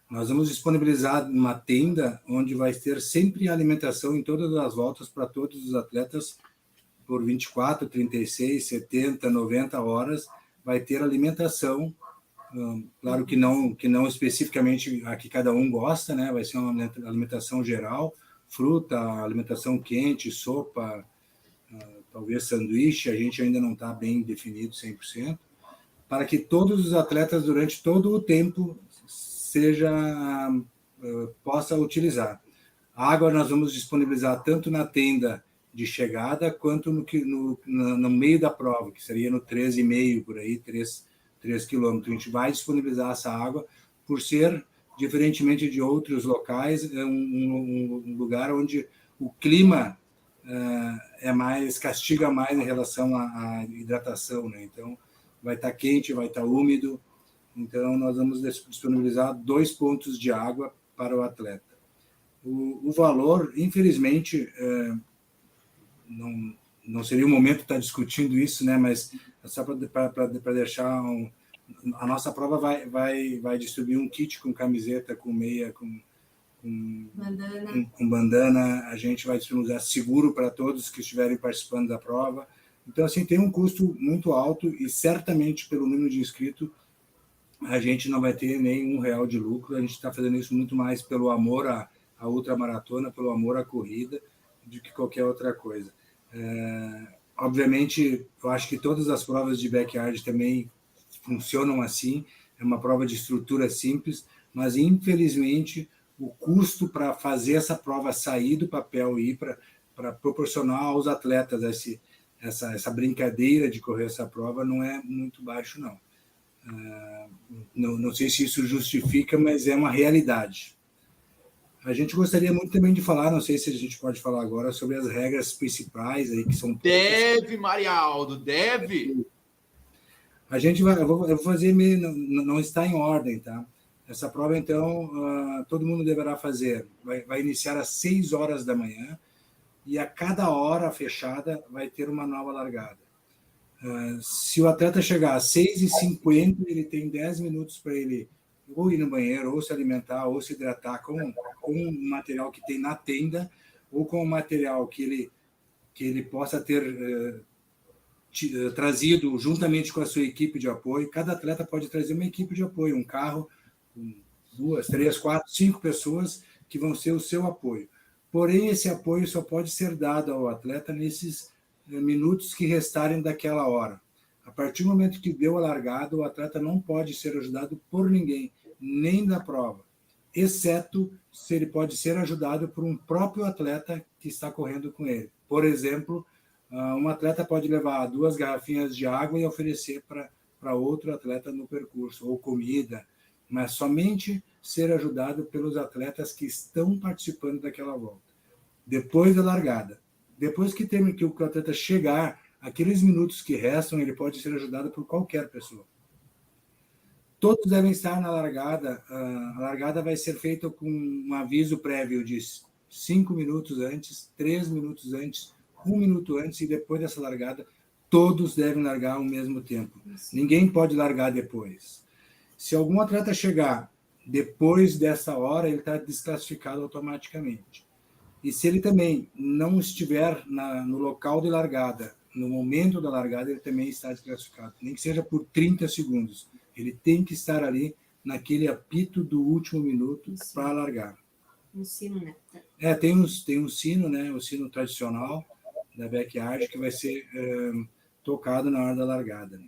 Speaker 4: Nós vamos disponibilizar uma tenda onde vai ter sempre alimentação em todas as voltas para todos os atletas por 24, 36, 70, 90 horas. Vai ter alimentação, claro que não especificamente a que cada um gosta, né? Vai ser uma alimentação geral, fruta, alimentação quente, sopa, talvez sanduíche, a gente ainda não está bem definido 100%, para que todos os atletas, durante todo o tempo, possa utilizar. A água nós vamos disponibilizar tanto na tenda de chegada, quanto no meio da prova, que seria no 13,5, por aí, 3 quilômetros. A gente vai disponibilizar essa água, por ser, diferentemente de outros locais, um lugar onde o clima castiga mais em relação à hidratação, né? Então, vai estar quente, vai estar úmido. Então, nós vamos disponibilizar 2 pontos de água para o atleta. O valor, infelizmente, não seria o momento de estar discutindo isso, né? Mas só para deixar a nossa prova vai distribuir um kit com camiseta, com meia, com bandana. A gente vai disponibilizar seguro para todos que estiverem participando da prova. Então, assim, tem um custo muito alto e certamente pelo número de inscritos a gente não vai ter nem R$1 de lucro. A gente está fazendo isso muito mais pelo amor à ultramaratona, pelo amor à corrida, do que qualquer outra coisa. Obviamente, eu acho que todas as provas de backyard também funcionam assim. É uma prova de estrutura simples, mas infelizmente o custo para fazer essa prova sair do papel e ir para proporcionar aos atletas essa brincadeira de correr essa prova não é muito baixo, não. Não sei se isso justifica, mas é uma realidade. A gente gostaria muito também de falar, não sei se a gente pode falar agora, sobre as regras principais aí que são...
Speaker 1: Deve, Marialdo, deve!
Speaker 4: A gente eu vou fazer meio... Não está em ordem, tá? Essa prova, então, todo mundo deverá fazer. Vai iniciar às 6 horas da manhã e a cada hora fechada vai ter uma nova largada. Se o atleta chegar às 6h50, ele tem 10 minutos para ele ou ir no banheiro, ou se alimentar, ou se hidratar com o material que tem na tenda, ou com o material que ele possa ter trazido juntamente com a sua equipe de apoio. Cada atleta pode trazer uma equipe de apoio, um carro com 2, 3, 4, 5 pessoas que vão ser o seu apoio. Porém, esse apoio só pode ser dado ao atleta nesses minutos que restarem daquela hora. A partir do momento que deu a largada, o atleta não pode ser ajudado por ninguém, nem da prova, exceto se ele pode ser ajudado por um próprio atleta que está correndo com ele. Por exemplo, um atleta pode levar 2 garrafinhas de água e oferecer para outro atleta no percurso, ou comida, mas somente ser ajudado pelos atletas que estão participando daquela volta. Depois da largada, depois que o atleta chegar, aqueles minutos que restam, ele pode ser ajudado por qualquer pessoa. Todos devem estar na largada. A largada vai ser feita com um aviso prévio de 5 minutos antes, 3 minutos antes, 1 minuto antes, e depois dessa largada, todos devem largar ao mesmo tempo. Ninguém pode largar depois. Se algum atleta chegar depois dessa hora, ele está desclassificado automaticamente. E se ele também não estiver no local de largada, no momento da largada, ele também está desclassificado, nem que seja por 30 segundos. Ele tem que estar ali naquele apito do último minuto para largar.
Speaker 3: Um sino, né?
Speaker 4: Tem um sino, né? O sino tradicional da backyard, que vai ser tocado na hora da largada, né?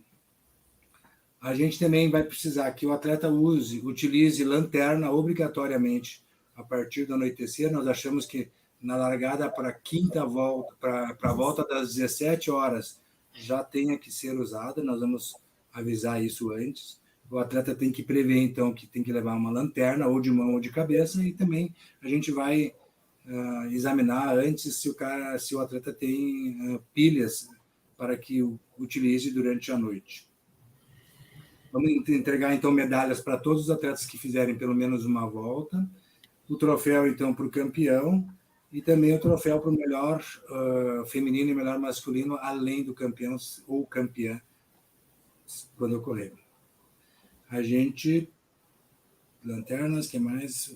Speaker 4: A gente também vai precisar que o atleta utilize lanterna obrigatoriamente a partir do anoitecer. Nós achamos que na largada para a quinta volta, para a volta das 17 horas, já tenha que ser usada. Nós vamos avisar isso antes. O atleta tem que prever, então, que tem que levar uma lanterna, ou de mão ou de cabeça, e também a gente vai examinar antes se o atleta tem pilhas para que utilize durante a noite. Vamos entregar, então, medalhas para todos os atletas que fizerem pelo menos uma volta, o troféu, então, para o campeão, e também o troféu para o melhor feminino e melhor masculino, além do campeão ou campeã, quando ocorrer. A gente... Lanternas, que mais?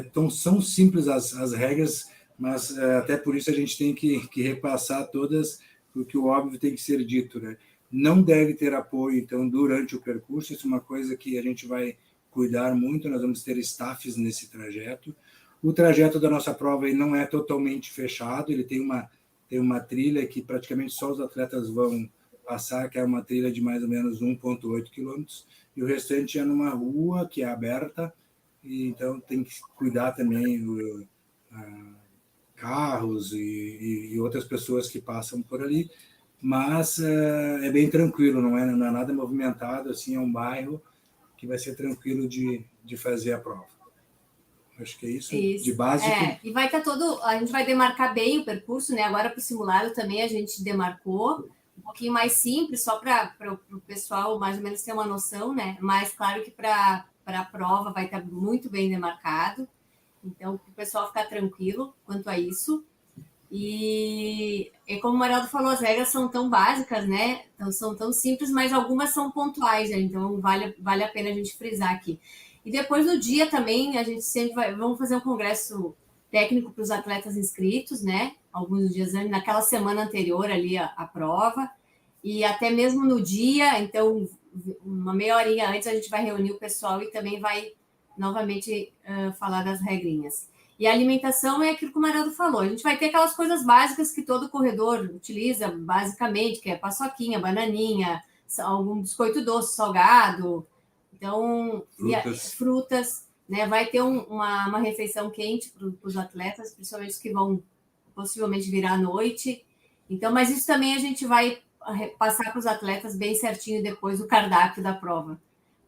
Speaker 4: Então, são simples as regras, mas até por isso a gente tem que repassar todas, porque o óbvio tem que ser dito, né? Não deve ter apoio, então, durante o percurso. Isso é uma coisa que a gente vai cuidar muito. Nós vamos ter staffs nesse trajeto. O trajeto da nossa prova ele não é totalmente fechado, ele tem uma trilha que praticamente só os atletas vão passar, que é uma trilha de mais ou menos 1,8 quilômetros, e o restante é numa rua que é aberta, e então tem que cuidar também carros e outras pessoas que passam por ali, mas é bem tranquilo, não é nada movimentado, assim, é um bairro que vai ser tranquilo de fazer a prova. Acho que é isso. De básico.
Speaker 3: E vai estar a gente vai demarcar bem o percurso, né? Agora para o simulado também a gente demarcou, um pouquinho mais simples, só para o pessoal mais ou menos ter uma noção, né? Mas claro que para a prova vai estar muito bem demarcado, então para o pessoal ficar tranquilo quanto a isso. E como o Maraldo falou, as regras são tão básicas, né? Então, são tão simples, mas algumas são pontuais, né? Então vale a pena a gente frisar aqui. E depois do dia também, a gente sempre vamos fazer um congresso técnico para os atletas inscritos, né? Alguns dias antes, naquela semana anterior ali a prova, e até mesmo no dia, então, uma meia horinha antes, a gente vai reunir o pessoal e também vai novamente falar das regrinhas. E a alimentação é aquilo que o Maraldo falou, a gente vai ter aquelas coisas básicas que todo corredor utiliza, basicamente, que é paçoquinha, bananinha, algum biscoito doce, salgado, então, frutas, né? Vai ter uma refeição quente para os atletas, principalmente os que vão possivelmente virar à noite. Então, mas isso também a gente vai passar para os atletas bem certinho depois do cardápio da prova,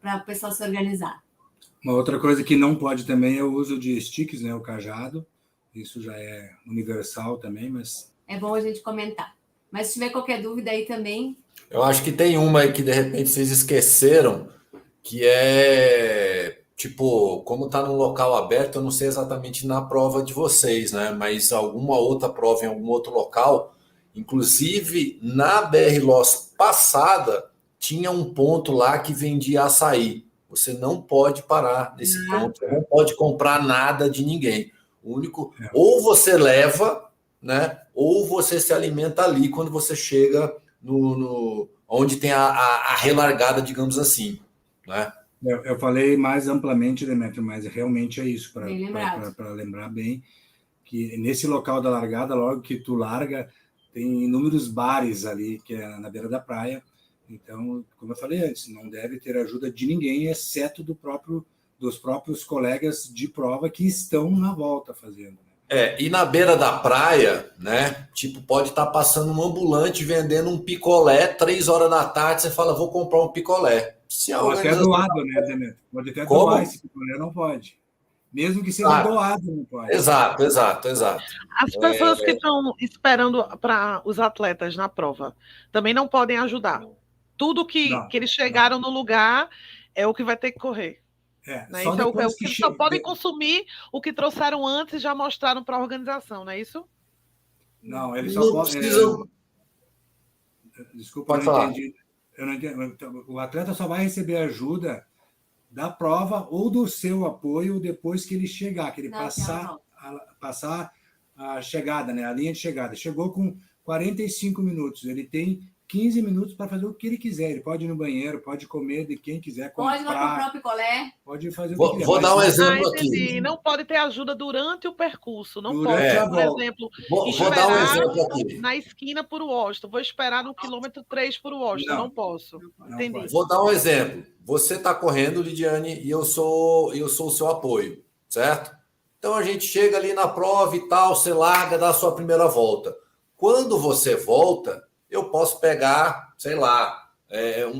Speaker 3: para o pessoal se organizar.
Speaker 4: Uma outra coisa que não pode também é o uso de sticks, né? O cajado. Isso já é universal também, mas...
Speaker 3: É bom a gente comentar. Mas se tiver qualquer dúvida aí também...
Speaker 5: Eu acho que tem uma aí que de repente vocês esqueceram, que é tipo, como está num local aberto, eu não sei exatamente na prova de vocês, né? Mas alguma outra prova em algum outro local, inclusive na BR Loss passada, tinha um ponto lá que vendia açaí. Você não pode parar nesse ponto, você não pode comprar nada de ninguém. O único, ou você leva, né? Ou você se alimenta ali quando você chega onde tem a relargada, digamos assim, né?
Speaker 4: Eu falei mais amplamente, Demetrio, mas realmente é isso,
Speaker 3: Bem lembrado.
Speaker 4: para lembrar bem, que nesse local da largada, logo que tu larga, tem inúmeros bares ali, que é na beira da praia. Então, como eu falei antes, não deve ter ajuda de ninguém, exceto dos próprios colegas de prova que estão na volta fazendo.
Speaker 5: E na beira da praia, né? Tipo, pode estar passando um ambulante vendendo um picolé, 3 horas da tarde, você fala, vou comprar um picolé. Se a
Speaker 4: Ou até
Speaker 5: organização...
Speaker 4: doado, né, Demetrio? Pode até
Speaker 5: Como?
Speaker 4: doar esse picolé, não pode. Mesmo que seja doado, não pode.
Speaker 5: Exato.
Speaker 2: As pessoas que estão esperando para os atletas na prova também não podem ajudar. Tudo que eles chegaram no lugar é o que vai ter que correr. Né?
Speaker 4: Só
Speaker 2: isso é o
Speaker 4: depois
Speaker 2: que eles só podem consumir o que trouxeram antes e já mostraram para a organização, não é isso?
Speaker 4: Não, eles só podem. Desculpa,
Speaker 5: pode falar.
Speaker 4: Eu não entendi. O atleta só vai receber ajuda da prova ou do seu apoio depois que ele chegar, que ele passar a chegada, né? A linha de chegada. Chegou com 45 minutos. Ele tem 15 minutos para fazer o que ele quiser. Ele pode ir no banheiro, pode comer de quem quiser, comprar.
Speaker 3: Pode comprar o próprio picolé.
Speaker 4: Pode fazer o que quiser.
Speaker 5: Vou dar um exemplo aqui.
Speaker 2: Não pode ter ajuda durante o percurso. Não
Speaker 4: durante
Speaker 2: pode,
Speaker 4: a
Speaker 2: por
Speaker 4: volta.
Speaker 2: exemplo,
Speaker 5: vou dar um exemplo aqui.
Speaker 2: Na esquina por Washington. Vou esperar no quilômetro 3 por Washington. Não posso. Entendi.
Speaker 4: Pode.
Speaker 5: Vou dar um exemplo. Você está correndo, Lidiane, e eu sou o seu apoio, certo? Então a gente chega ali na prova e tal, você larga, dá a sua primeira volta. Quando você volta, eu posso pegar, sei lá,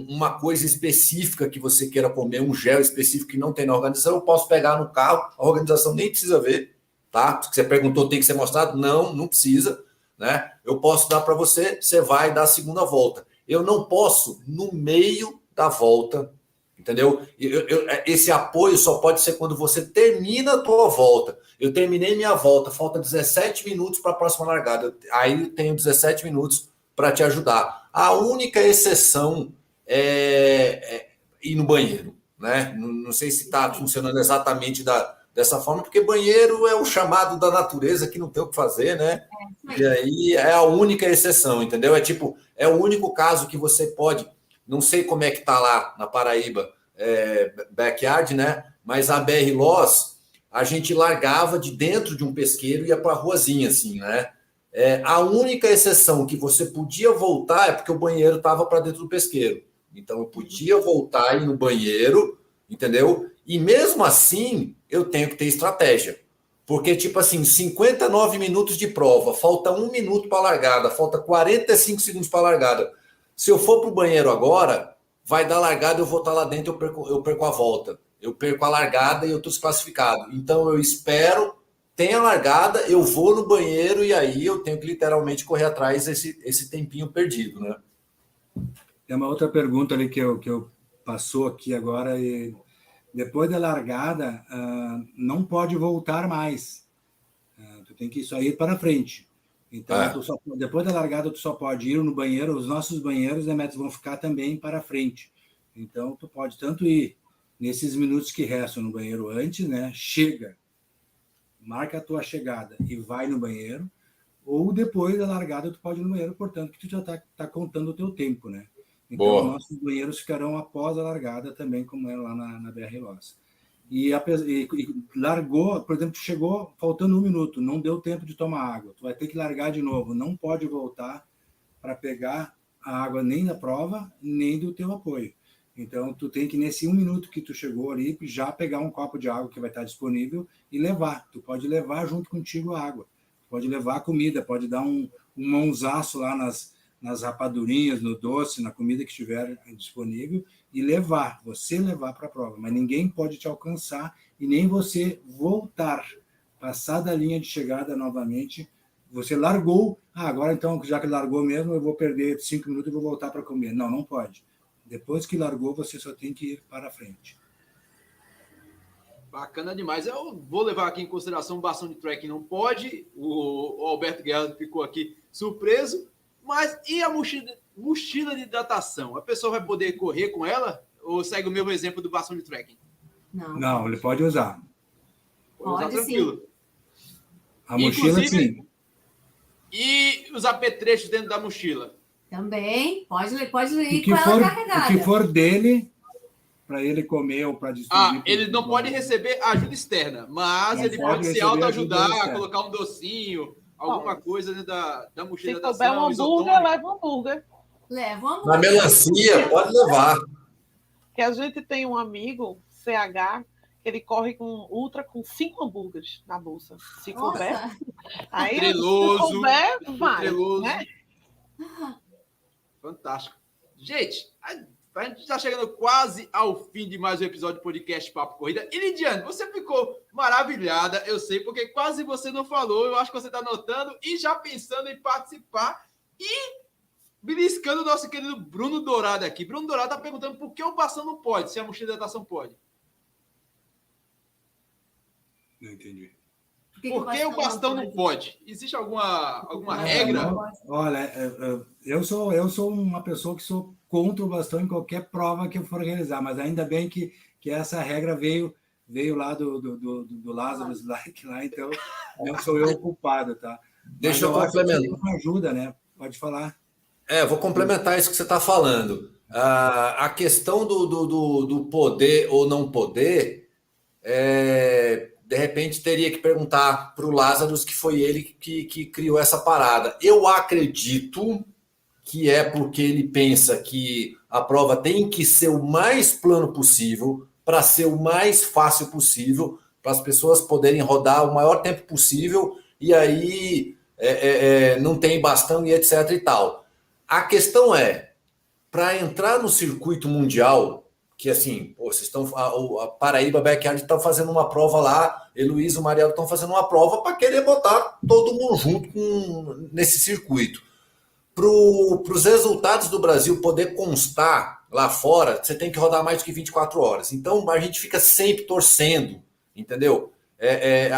Speaker 5: uma coisa específica que você queira comer, um gel específico que não tem na organização, eu posso pegar no carro, a organização nem precisa ver, tá? Se você perguntou, tem que ser mostrado? Não precisa, né? Eu posso dar para você, você vai dar a segunda volta. Eu não posso, no meio da volta, entendeu? Esse apoio só pode ser quando você termina a tua volta. Eu terminei minha volta, falta 17 minutos para a próxima largada. Aí eu tenho 17 minutos para te ajudar. A única exceção é ir no banheiro, né? Não sei se está funcionando exatamente dessa forma, porque banheiro é o chamado da natureza que não tem o que fazer, né? E aí é a única exceção, entendeu? É o único caso que você pode, não sei como é que está lá na Paraíba, backyard, né? Mas a BR Loss, a gente largava de dentro de um pesqueiro e ia para a ruazinha, assim, né? A única exceção que você podia voltar é porque o banheiro estava para dentro do pesqueiro. Então, eu podia voltar e ir no banheiro, entendeu? E mesmo assim, eu tenho que ter estratégia. Porque, tipo assim, 59 minutos de prova, falta 1 minuto para a largada, falta 45 segundos para a largada. Se eu for para o banheiro agora, vai dar largada, eu vou estar lá dentro, eu perco a volta. Eu perco a largada e eu estou desclassificado. Então, eu espero, tem a largada, eu vou no banheiro e aí eu tenho que literalmente correr atrás esse tempinho perdido, né?
Speaker 4: Tem uma outra pergunta ali que eu passou aqui agora. E depois da largada, não pode voltar mais. Tu tem que só ir para frente. Então, depois da largada, tu só pode ir no banheiro. Os nossos banheiros, né, vão ficar também para frente. Então, tu pode tanto ir nesses minutos que restam no banheiro antes, né? Chega, marca a tua chegada e vai no banheiro, ou depois da largada tu pode ir no banheiro, portanto que tu já tá contando o teu tempo, né? Então, nossos banheiros ficarão após a largada também, como é lá na BR Loss. E largou, por exemplo, tu chegou faltando 1 minuto, não deu tempo de tomar água, tu vai ter que largar de novo, não pode voltar para pegar a água nem da prova, nem do teu apoio. Então, tu tem que, nesse 1 minuto que tu chegou ali, já pegar um copo de água que vai estar disponível e levar. Tu pode levar junto contigo a água. Pode levar a comida, pode dar um mãozaço lá nas rapadurinhas, no doce, na comida que estiver disponível e levar. Você levar para a prova. Mas ninguém pode te alcançar e nem você voltar, passar da linha de chegada novamente. Você largou. Agora então, já que largou mesmo, eu vou perder 5 minutos e vou voltar para comer. Não pode. Depois que largou, você só tem que ir para frente.
Speaker 1: Bacana demais. Eu vou levar aqui em consideração o bastão de trekking não pode. O Alberto Guerra ficou aqui surpreso. Mas e a mochila de hidratação? A pessoa vai poder correr com ela? Ou segue o mesmo exemplo do bastão de trekking?
Speaker 4: Não, ele pode usar.
Speaker 3: Pode
Speaker 1: usar tranquilo.
Speaker 4: A mochila, sim.
Speaker 1: E os apetrechos dentro da mochila?
Speaker 3: Também. Pode ir com ela carregada.
Speaker 4: O que for dele, para ele comer ou para distribuir.
Speaker 1: Ele não pode receber ajuda externa, mas ele pode se autoajudar, colocar um docinho, alguma coisa dentro da mochila da
Speaker 2: ação. Se couber um hambúrguer, leva um hambúrguer.
Speaker 3: Leva um hambúrguer.
Speaker 5: Na melancia, pode levar.
Speaker 2: Que a gente tem um amigo, CH, que ele corre com ultra com 5 hambúrgueres na bolsa. Se couber. Aí,
Speaker 1: treloso,
Speaker 2: se couber, vai.
Speaker 1: Treloso.
Speaker 2: Né?
Speaker 1: Fantástico. Gente, a gente está chegando quase ao fim de mais um episódio do podcast Papo Corrida. E, Lidiane, você ficou maravilhada, eu sei, porque quase você não falou. Eu acho que você está anotando e já pensando em participar. E beliscando o nosso querido Bruno Dourado aqui. Bruno Dourado está perguntando por que o bastão não pode, se a mochila de hidratação pode.
Speaker 4: Não entendi.
Speaker 1: Por que o bastão não pode? Existe alguma regra?
Speaker 4: Olha, eu sou uma pessoa que sou contra o bastão em qualquer prova que eu for realizar, mas ainda bem que essa regra veio lá do Lázaro, lá, então não sou eu o culpado, tá?
Speaker 5: Deixa eu complementar.
Speaker 4: Uma ajuda, né? Pode falar.
Speaker 5: Vou complementar isso que você está falando. A questão do poder ou não poder, de repente teria que perguntar para o Lázaro, que foi ele que criou essa parada. Eu acredito que é porque ele pensa que a prova tem que ser o mais plano possível, para ser o mais fácil possível, para as pessoas poderem rodar o maior tempo possível, e aí não tem bastão e etc e tal. A questão é, para entrar no circuito mundial, que assim, vocês estão, a Paraíba Backyard está fazendo uma prova lá, Heloísa e o Mariano estão fazendo uma prova para querer botar todo mundo junto nesse circuito. Para os resultados do Brasil poder constar lá fora, você tem que rodar mais do que 24 horas. Então, a gente fica sempre torcendo, entendeu?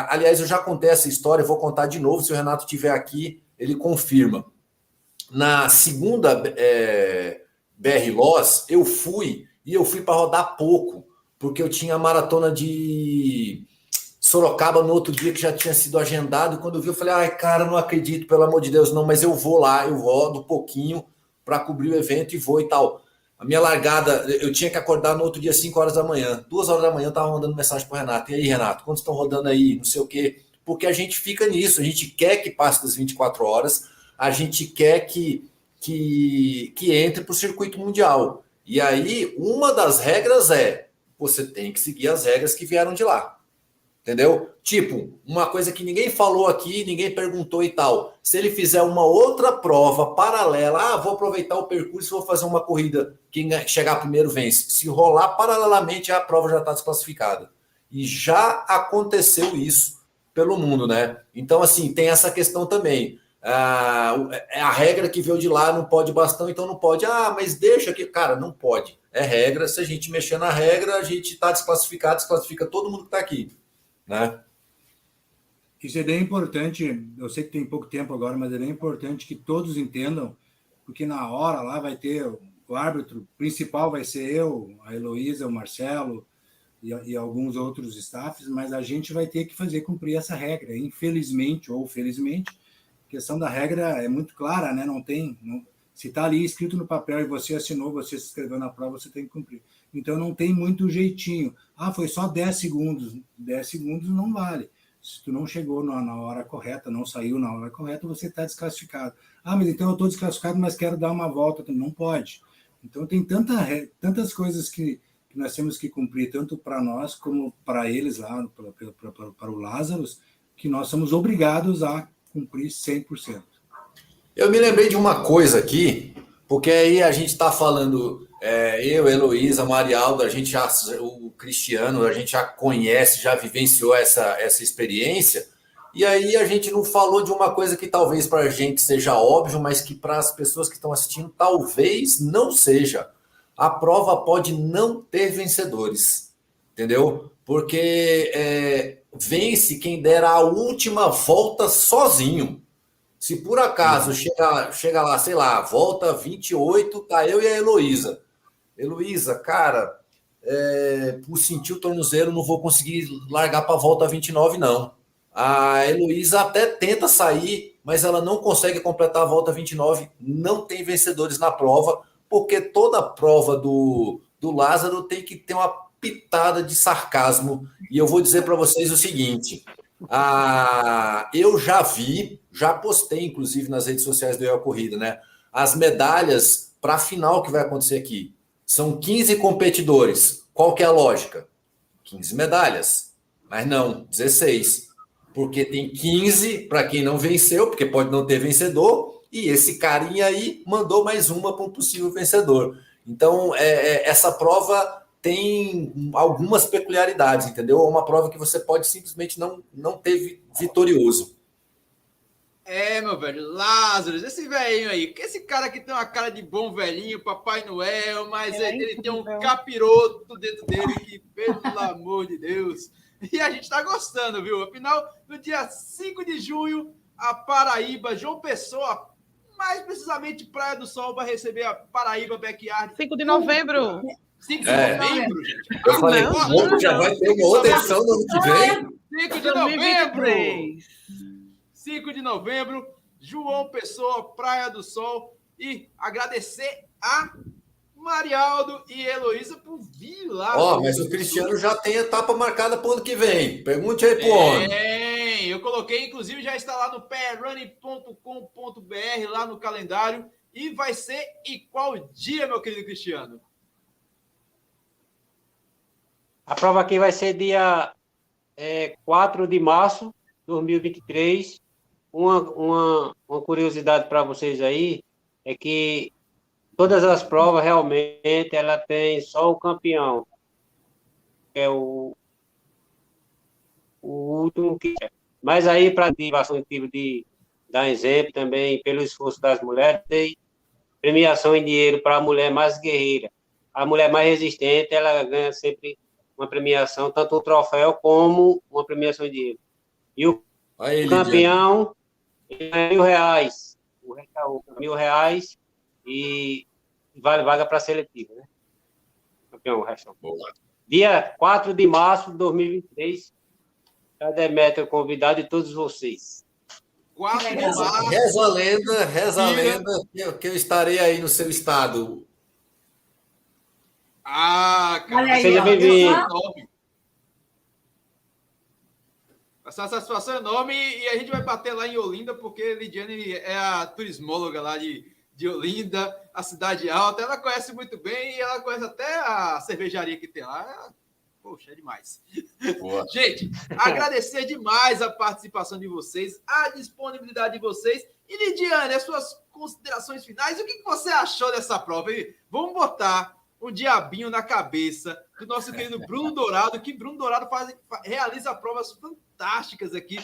Speaker 5: Aliás, eu já contei essa história, vou contar de novo, se o Renato estiver aqui, ele confirma. Na segunda BR Loss, eu fui para rodar pouco, porque eu tinha a maratona de Sorocaba no outro dia que já tinha sido agendado, e quando eu vi, eu falei, ai, cara, não acredito, pelo amor de Deus, não, mas eu vou lá, eu rodo pouquinho para cobrir o evento e vou e tal. A minha largada, eu tinha que acordar no outro dia 5 horas da manhã, 2 horas da manhã eu estava mandando mensagem para o Renato, e aí, Renato, quantos estão rodando aí, não sei o quê, porque a gente fica nisso, a gente quer que passe das 24 horas, a gente quer que entre para o circuito mundial. E aí, uma das regras você tem que seguir as regras que vieram de lá. Entendeu? Tipo, uma coisa que ninguém falou aqui, ninguém perguntou e tal. Se ele fizer uma outra prova paralela, vou aproveitar o percurso e vou fazer uma corrida, quem chegar primeiro vence. Se rolar paralelamente, a prova já está desclassificada. E já aconteceu isso pelo mundo, né? Então, assim, tem essa questão também. A regra que veio de lá, não pode bastão, então não pode. Mas deixa que, cara, não pode. É regra, se a gente mexer na regra, a gente está desclassificado, desclassifica todo mundo que está aqui, né?
Speaker 4: Isso é bem importante, eu sei que tem pouco tempo agora, mas é bem importante que todos entendam, porque na hora lá vai ter o árbitro principal, vai ser eu, a Heloísa, o Marcelo e alguns outros staffs, mas a gente vai ter que fazer cumprir essa regra, infelizmente ou felizmente. A questão da regra é muito clara, né? Se está ali escrito no papel e você assinou, você se inscreveu na prova, você tem que cumprir. Então, não tem muito jeitinho. Foi só 10 segundos. 10 segundos não vale. Se tu não chegou na hora correta, não saiu na hora correta, você está desclassificado. Mas então eu estou desclassificado, mas quero dar uma volta. Não pode. Então, tem tantas coisas que nós temos que cumprir, tanto para nós como para eles lá, para o Lázaro, que nós somos obrigados a cumprir 100%.
Speaker 5: Eu me lembrei de uma coisa aqui, porque aí a gente está falando, eu, Heloísa, Marialdo, o Cristiano, a gente já conhece, já vivenciou essa experiência, e aí a gente não falou de uma coisa que talvez para a gente seja óbvio, mas que para as pessoas que estão assistindo talvez não seja. A prova pode não ter vencedores. entendeu? Porque vence quem der a última volta sozinho. Se por acaso chega lá, sei lá, volta 28, tá eu e a Heloísa. Heloísa, cara, por sentir o tornozelo, não vou conseguir largar para a volta 29, não. A Heloísa até tenta sair, mas ela não consegue completar a volta 29. Não tem vencedores na prova, porque toda prova do Lázaro tem que ter uma pitada de sarcasmo. E eu vou dizer para vocês o seguinte: eu já postei, inclusive, nas redes sociais do Eu a Corrida, né? As medalhas para a final que vai acontecer aqui. São 15 competidores. Qual que é a lógica? 15 medalhas. Mas não, 16. Porque tem 15 para quem não venceu, porque pode não ter vencedor, e esse carinha aí mandou mais uma para um possível vencedor. Então, essa prova tem algumas peculiaridades, entendeu? É uma prova que você pode simplesmente não ter vitorioso.
Speaker 1: Meu velho, Lázaro, esse velhinho aí, que esse cara aqui tem uma cara de bom velhinho, Papai Noel, mas ele tem um capiroto dentro dele que, pelo amor de Deus, e a gente tá gostando, viu? Afinal, no dia 5 de junho, a Paraíba, João Pessoa, mais precisamente Praia do Sol, vai receber a Paraíba Backyard.
Speaker 2: 5 de novembro.
Speaker 1: 5 de novembro, gente.
Speaker 5: Eu falei, já vai ter uma outra edição no ano que vem.
Speaker 1: 5 de novembro. 5 de novembro, João Pessoa, Praia do Sol. E agradecer a Marialdo e Heloísa por vir lá.
Speaker 5: Mas o Cristiano já tem etapa marcada para o ano que vem. Pergunte aí para o homem.
Speaker 1: Eu coloquei, inclusive, já está lá no prrunning.com.br, lá no calendário. E vai ser em qual dia, meu querido Cristiano?
Speaker 6: A prova aqui vai ser dia 4 de março de 2023. Uma curiosidade para vocês aí é que todas as provas realmente ela tem só o campeão, que é o último que é. Mas aí, para ativação de dar exemplo também, pelo esforço das mulheres, tem premiação em dinheiro para a mulher mais guerreira. A mulher mais resistente, ela ganha sempre uma premiação, tanto um troféu como uma premiação em dinheiro. E o campeão é R$1.000. O resto é R$1.000 e vale vaga para seletiva, né? Campeão, o resto. Dia 4 de março de 2023, a Demétrio convidado de todos vocês.
Speaker 1: 4 de março.
Speaker 5: Reza a lenda que eu estarei aí no seu estado.
Speaker 1: Cara,
Speaker 6: seja bem-vindo.
Speaker 1: Essa satisfação é enorme e a gente vai bater lá em Olinda, porque Lidiane é a turismóloga lá de Olinda, a cidade alta. Ela conhece muito bem e ela conhece até a cervejaria que tem lá. Poxa, é demais. Boa. Gente, agradecer demais a participação de vocês, a disponibilidade de vocês. E Lidiane, as suas considerações finais, o que você achou dessa prova? Vamos botar um diabinho na cabeça do nosso querido Bruno Dourado, que Bruno Dourado realiza provas fantásticas aqui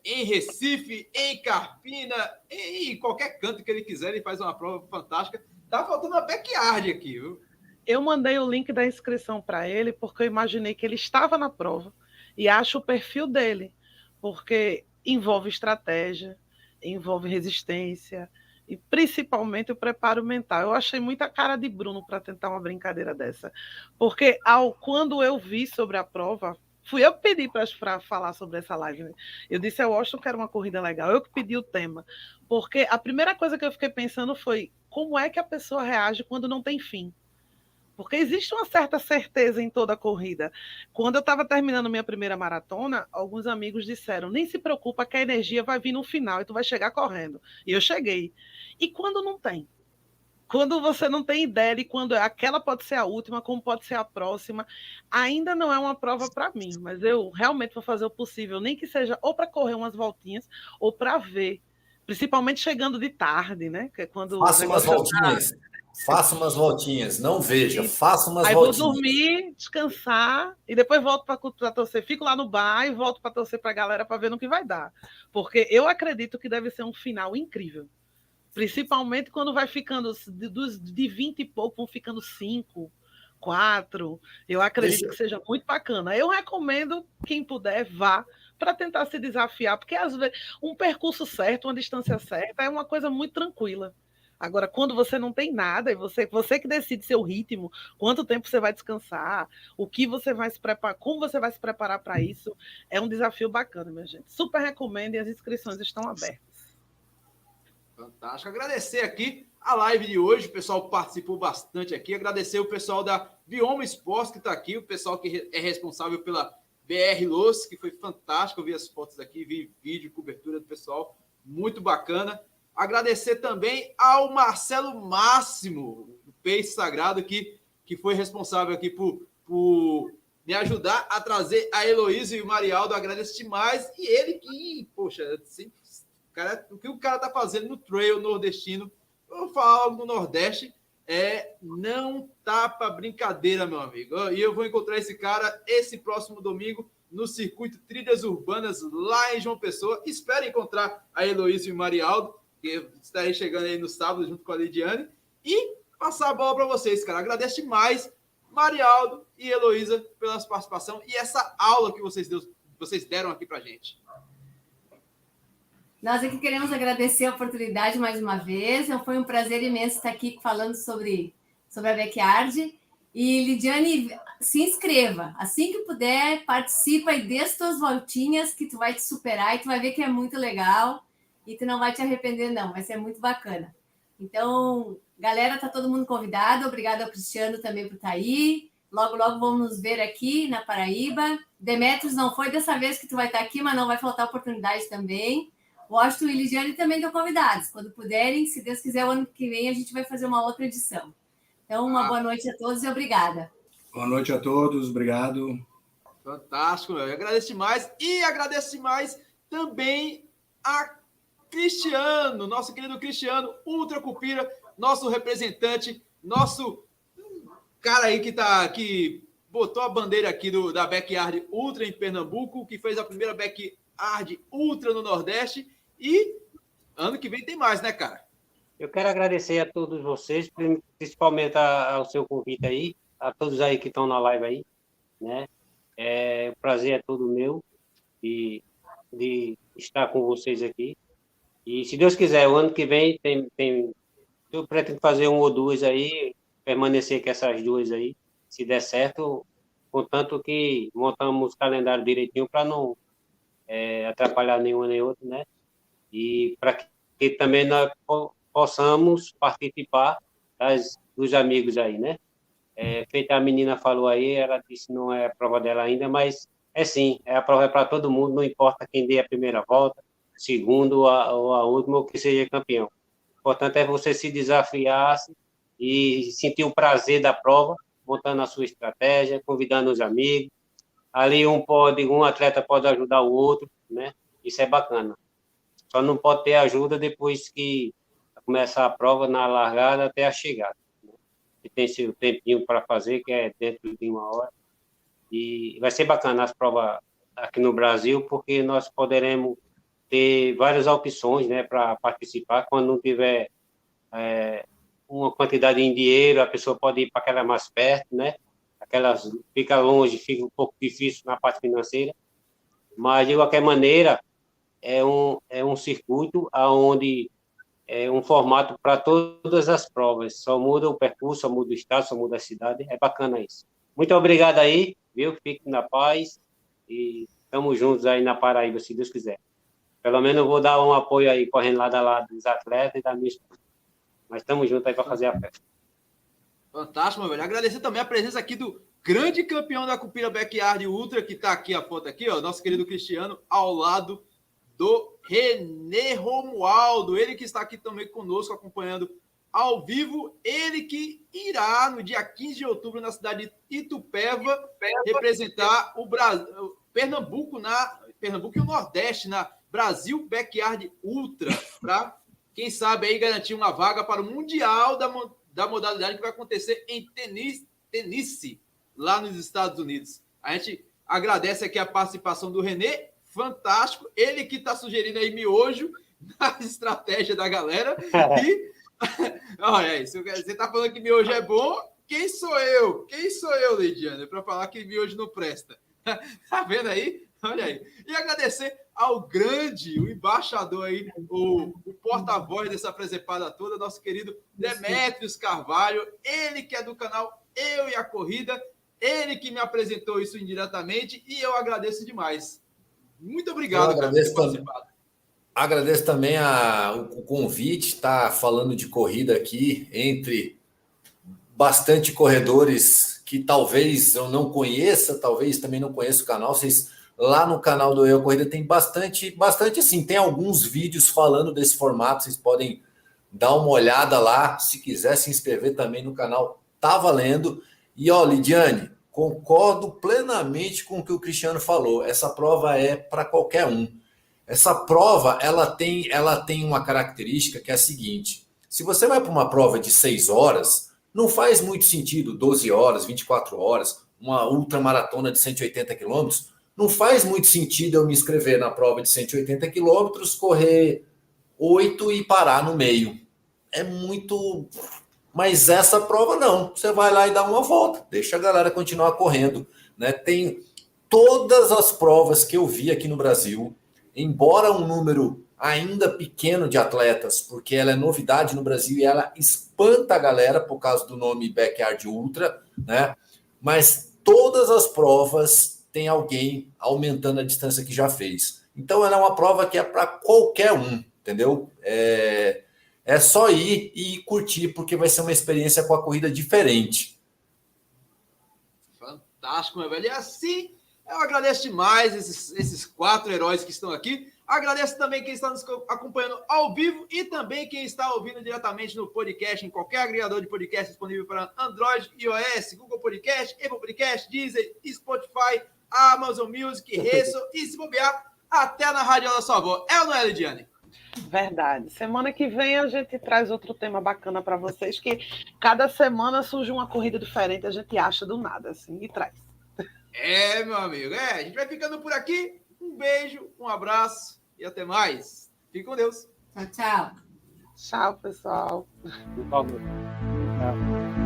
Speaker 1: em Recife, em Carpina, em qualquer canto que ele quiser, ele faz uma prova fantástica. Tá faltando uma backyard aqui, viu?
Speaker 2: Eu mandei o link da inscrição para ele, porque eu imaginei que ele estava na prova e acho o perfil dele, porque envolve estratégia, envolve resistência, e principalmente o preparo mental. Eu achei muita cara de Bruno para tentar uma brincadeira dessa. Porque quando eu vi sobre a prova, fui eu que pedi para falar sobre essa live. Né? Eu disse ao Washington que era uma corrida legal, eu que pedi o tema. Porque a primeira coisa que eu fiquei pensando foi como é que a pessoa reage quando não tem fim. Porque existe uma certa certeza em toda a corrida. Quando eu estava terminando minha primeira maratona, alguns amigos disseram, nem se preocupa que a energia vai vir no final e tu vai chegar correndo. E eu cheguei. E quando não tem? Quando você não tem ideia de quando aquela pode ser a última, como pode ser a próxima, ainda não é uma prova para mim, mas eu realmente vou fazer o possível, nem que seja ou para correr umas voltinhas, ou para ver, principalmente chegando de tarde, né? Que é quando
Speaker 5: faça umas voltinhas. Faça umas voltinhas, não veja, faça umas voltinhas.
Speaker 2: Aí vou dormir, descansar, e depois volto para torcer. Fico lá no bar e volto para torcer para a galera para ver no que vai dar. Porque eu acredito que deve ser um final incrível. Principalmente quando vai ficando, de 20 e pouco, vão ficando 5, 4. Eu acredito que seja muito bacana. Eu recomendo, quem puder, vá para tentar se desafiar, porque às vezes um percurso certo, uma distância certa, é uma coisa muito tranquila. Agora, quando você não tem nada, e você que decide seu ritmo, quanto tempo você vai descansar, o que você vai se preparar, como você vai se preparar para isso, é um desafio bacana, minha gente. Super recomendo e as inscrições estão abertas.
Speaker 1: Fantástico. Agradecer aqui a live de hoje, o pessoal participou bastante aqui. Agradecer o pessoal da Bioma Esportes que está aqui, o pessoal que é responsável pela BR Los, que foi fantástico. Eu vi as fotos aqui, vi vídeo, cobertura do pessoal, muito bacana. Agradecer também ao Marcelo Máximo, do Peixe Sagrado, que foi responsável aqui por me ajudar a trazer a Heloísa e o Marialdo. Agradeço demais. E ele que, poxa, o que o cara tá fazendo no trail nordestino, eu vou falar algo no Nordeste, não tá para brincadeira, meu amigo. E eu vou encontrar esse cara esse próximo domingo no Circuito Trilhas Urbanas, lá em João Pessoa. Espero encontrar a Heloísa e o Marialdo, que estarei chegando aí no sábado junto com a Lidiane, e passar a bola para vocês, cara. Agradeço demais, Marialdo e Heloísa, pela participação e essa aula que vocês deram aqui para gente.
Speaker 3: Nós aqui queremos agradecer a oportunidade mais uma vez. Foi um prazer imenso estar aqui falando sobre a Backyard. E, Lidiane, se inscreva. Assim que puder, participa e dê as tuas voltinhas, que tu vai te superar e tu vai ver que é muito legal. E tu não vai te arrepender, não. Vai ser muito bacana. Então, galera, tá todo mundo convidado. Obrigada ao Cristiano também por estar aí. Logo, logo vamos nos ver aqui na Paraíba. Demetrios, não foi dessa vez que tu vai estar aqui, mas não vai faltar oportunidade também. Washington e Lidiane também estão convidados. Quando puderem, se Deus quiser, o ano que vem a gente vai fazer uma outra edição. Então, uma boa noite a todos e obrigada.
Speaker 4: Boa noite a todos, obrigado.
Speaker 1: Fantástico, eu agradeço demais. E agradeço demais também a Cristiano, nosso querido Cristiano, Ultra Cupira, nosso representante, nosso cara aí que botou a bandeira aqui da Backyard Ultra em Pernambuco, que fez a primeira Backyard Ultra no Nordeste. E ano que vem tem mais, né, cara?
Speaker 6: Eu quero agradecer a todos vocês, principalmente ao seu convite aí, a todos aí que estão na live aí, né? O prazer é todo meu de estar com vocês aqui. E se Deus quiser, o ano que vem eu pretendo fazer 1 ou 2 aí, permanecer com essas 2 aí, se der certo, contanto que montamos o calendário direitinho para não atrapalhar nenhuma nem outra, né? E para que também nós possamos participar dos amigos aí, né? Feita a menina falou aí, ela disse que não é a prova dela ainda, mas sim, a prova é para todo mundo, não importa quem dê a primeira volta, segunda ou a última, ou que seja campeão. O importante é você se desafiar e sentir o prazer da prova, montando a sua estratégia, convidando os amigos. Ali um atleta pode ajudar o outro, né? Isso é bacana. Só não pode ter ajuda depois que começar a prova, na largada até a chegada. Né? E tem seu tempinho para fazer, que é dentro de 1 hora. E vai ser bacana as provas aqui no Brasil, porque nós poderemos ter várias opções, né, para participar. Quando não tiver uma quantidade em dinheiro, a pessoa pode ir para aquela mais perto, né? Aquelas fica longe, fica um pouco difícil na parte financeira. Mas, de qualquer maneira, é um circuito onde é um formato para todas as provas. Só muda o percurso, só muda o estado, só muda a cidade. É bacana isso. Muito obrigado aí, viu? Fique na paz e estamos juntos aí na Paraíba, se Deus quiser. Pelo menos eu vou dar um apoio aí, correndo lado a lado dos atletas e da minha esposa. Mas estamos juntos aí para fazer a festa.
Speaker 1: Fantástico, meu velho. Agradecer também a presença aqui do grande campeão da Cupira Backyard Ultra, que está aqui, a foto aqui, ó, nosso querido Cristiano, ao lado do René Romualdo. Ele que está aqui também conosco, acompanhando ao vivo. Ele que irá, no dia 15 de outubro, na cidade de Itupeva, representar o Brasil, Pernambuco e o Nordeste, na Brasil Backyard Ultra, para, quem sabe, aí garantir uma vaga para o Mundial da modalidade que vai acontecer em Tennessee, lá nos Estados Unidos. A gente agradece aqui a participação do René, fantástico. Ele que está sugerindo aí miojo na estratégia da galera. E, olha aí, você está falando que miojo é bom, quem sou eu? Quem sou eu, Lidiane, para falar que vi hoje não presta? Tá vendo aí? Olha aí. E agradecer ao grande, o embaixador aí, o porta-voz dessa presepada toda, nosso querido Demétrios Carvalho, ele que é do canal Eu e a Corrida, ele que me apresentou isso indiretamente e eu agradeço demais. Muito obrigado, cara, por ter participado.
Speaker 5: Agradeço também o convite, estar falando de corrida aqui entre bastante corredores que talvez eu não conheça, talvez também não conheça o canal. Vocês lá no canal do Eu Corrida tem bastante assim, tem alguns vídeos falando desse formato, vocês podem dar uma olhada lá, se quiser se inscrever também no canal, tá valendo. E ó, Lidiane, concordo plenamente com o que o Cristiano falou, essa prova é para qualquer um. Essa prova, ela tem uma característica que é a seguinte: se você vai para uma prova de 6 horas, não faz muito sentido 12 horas, 24 horas, uma ultramaratona de 180 quilômetros, não faz muito sentido eu me inscrever na prova de 180 quilômetros, correr 8 e parar no meio. É muito... Mas essa prova não, você vai lá e dá uma volta, deixa a galera continuar correndo, né? Tem todas as provas que eu vi aqui no Brasil, embora um número ainda pequeno de atletas, porque ela é novidade no Brasil e ela espanta a galera por causa do nome Backyard Ultra, né? Mas todas as provas tem alguém aumentando a distância que já fez. Então ela é uma prova que é para qualquer um, entendeu? É só ir e curtir, porque vai ser uma experiência com a corrida diferente.
Speaker 1: Fantástico, meu velho. E assim, eu agradeço demais esses 4 heróis que estão aqui. Agradeço também quem está nos acompanhando ao vivo e também quem está ouvindo diretamente no podcast, em qualquer agregador de podcast disponível para Android, iOS, Google Podcast, Apple Podcast, Deezer, Spotify, Amazon Music, Resso e, se bobear, até na Rádio da Sua Avó. É ou não é, Lidiane?
Speaker 2: Verdade. Semana que vem a gente traz outro tema bacana para vocês, que cada semana surge uma corrida diferente, a gente acha do nada, assim, e traz.
Speaker 1: Meu amigo. A gente vai ficando por aqui. Um beijo, um abraço e até mais. Fique com Deus.
Speaker 3: Tchau, tchau.
Speaker 2: Tchau, pessoal.
Speaker 6: Por favor. Tchau.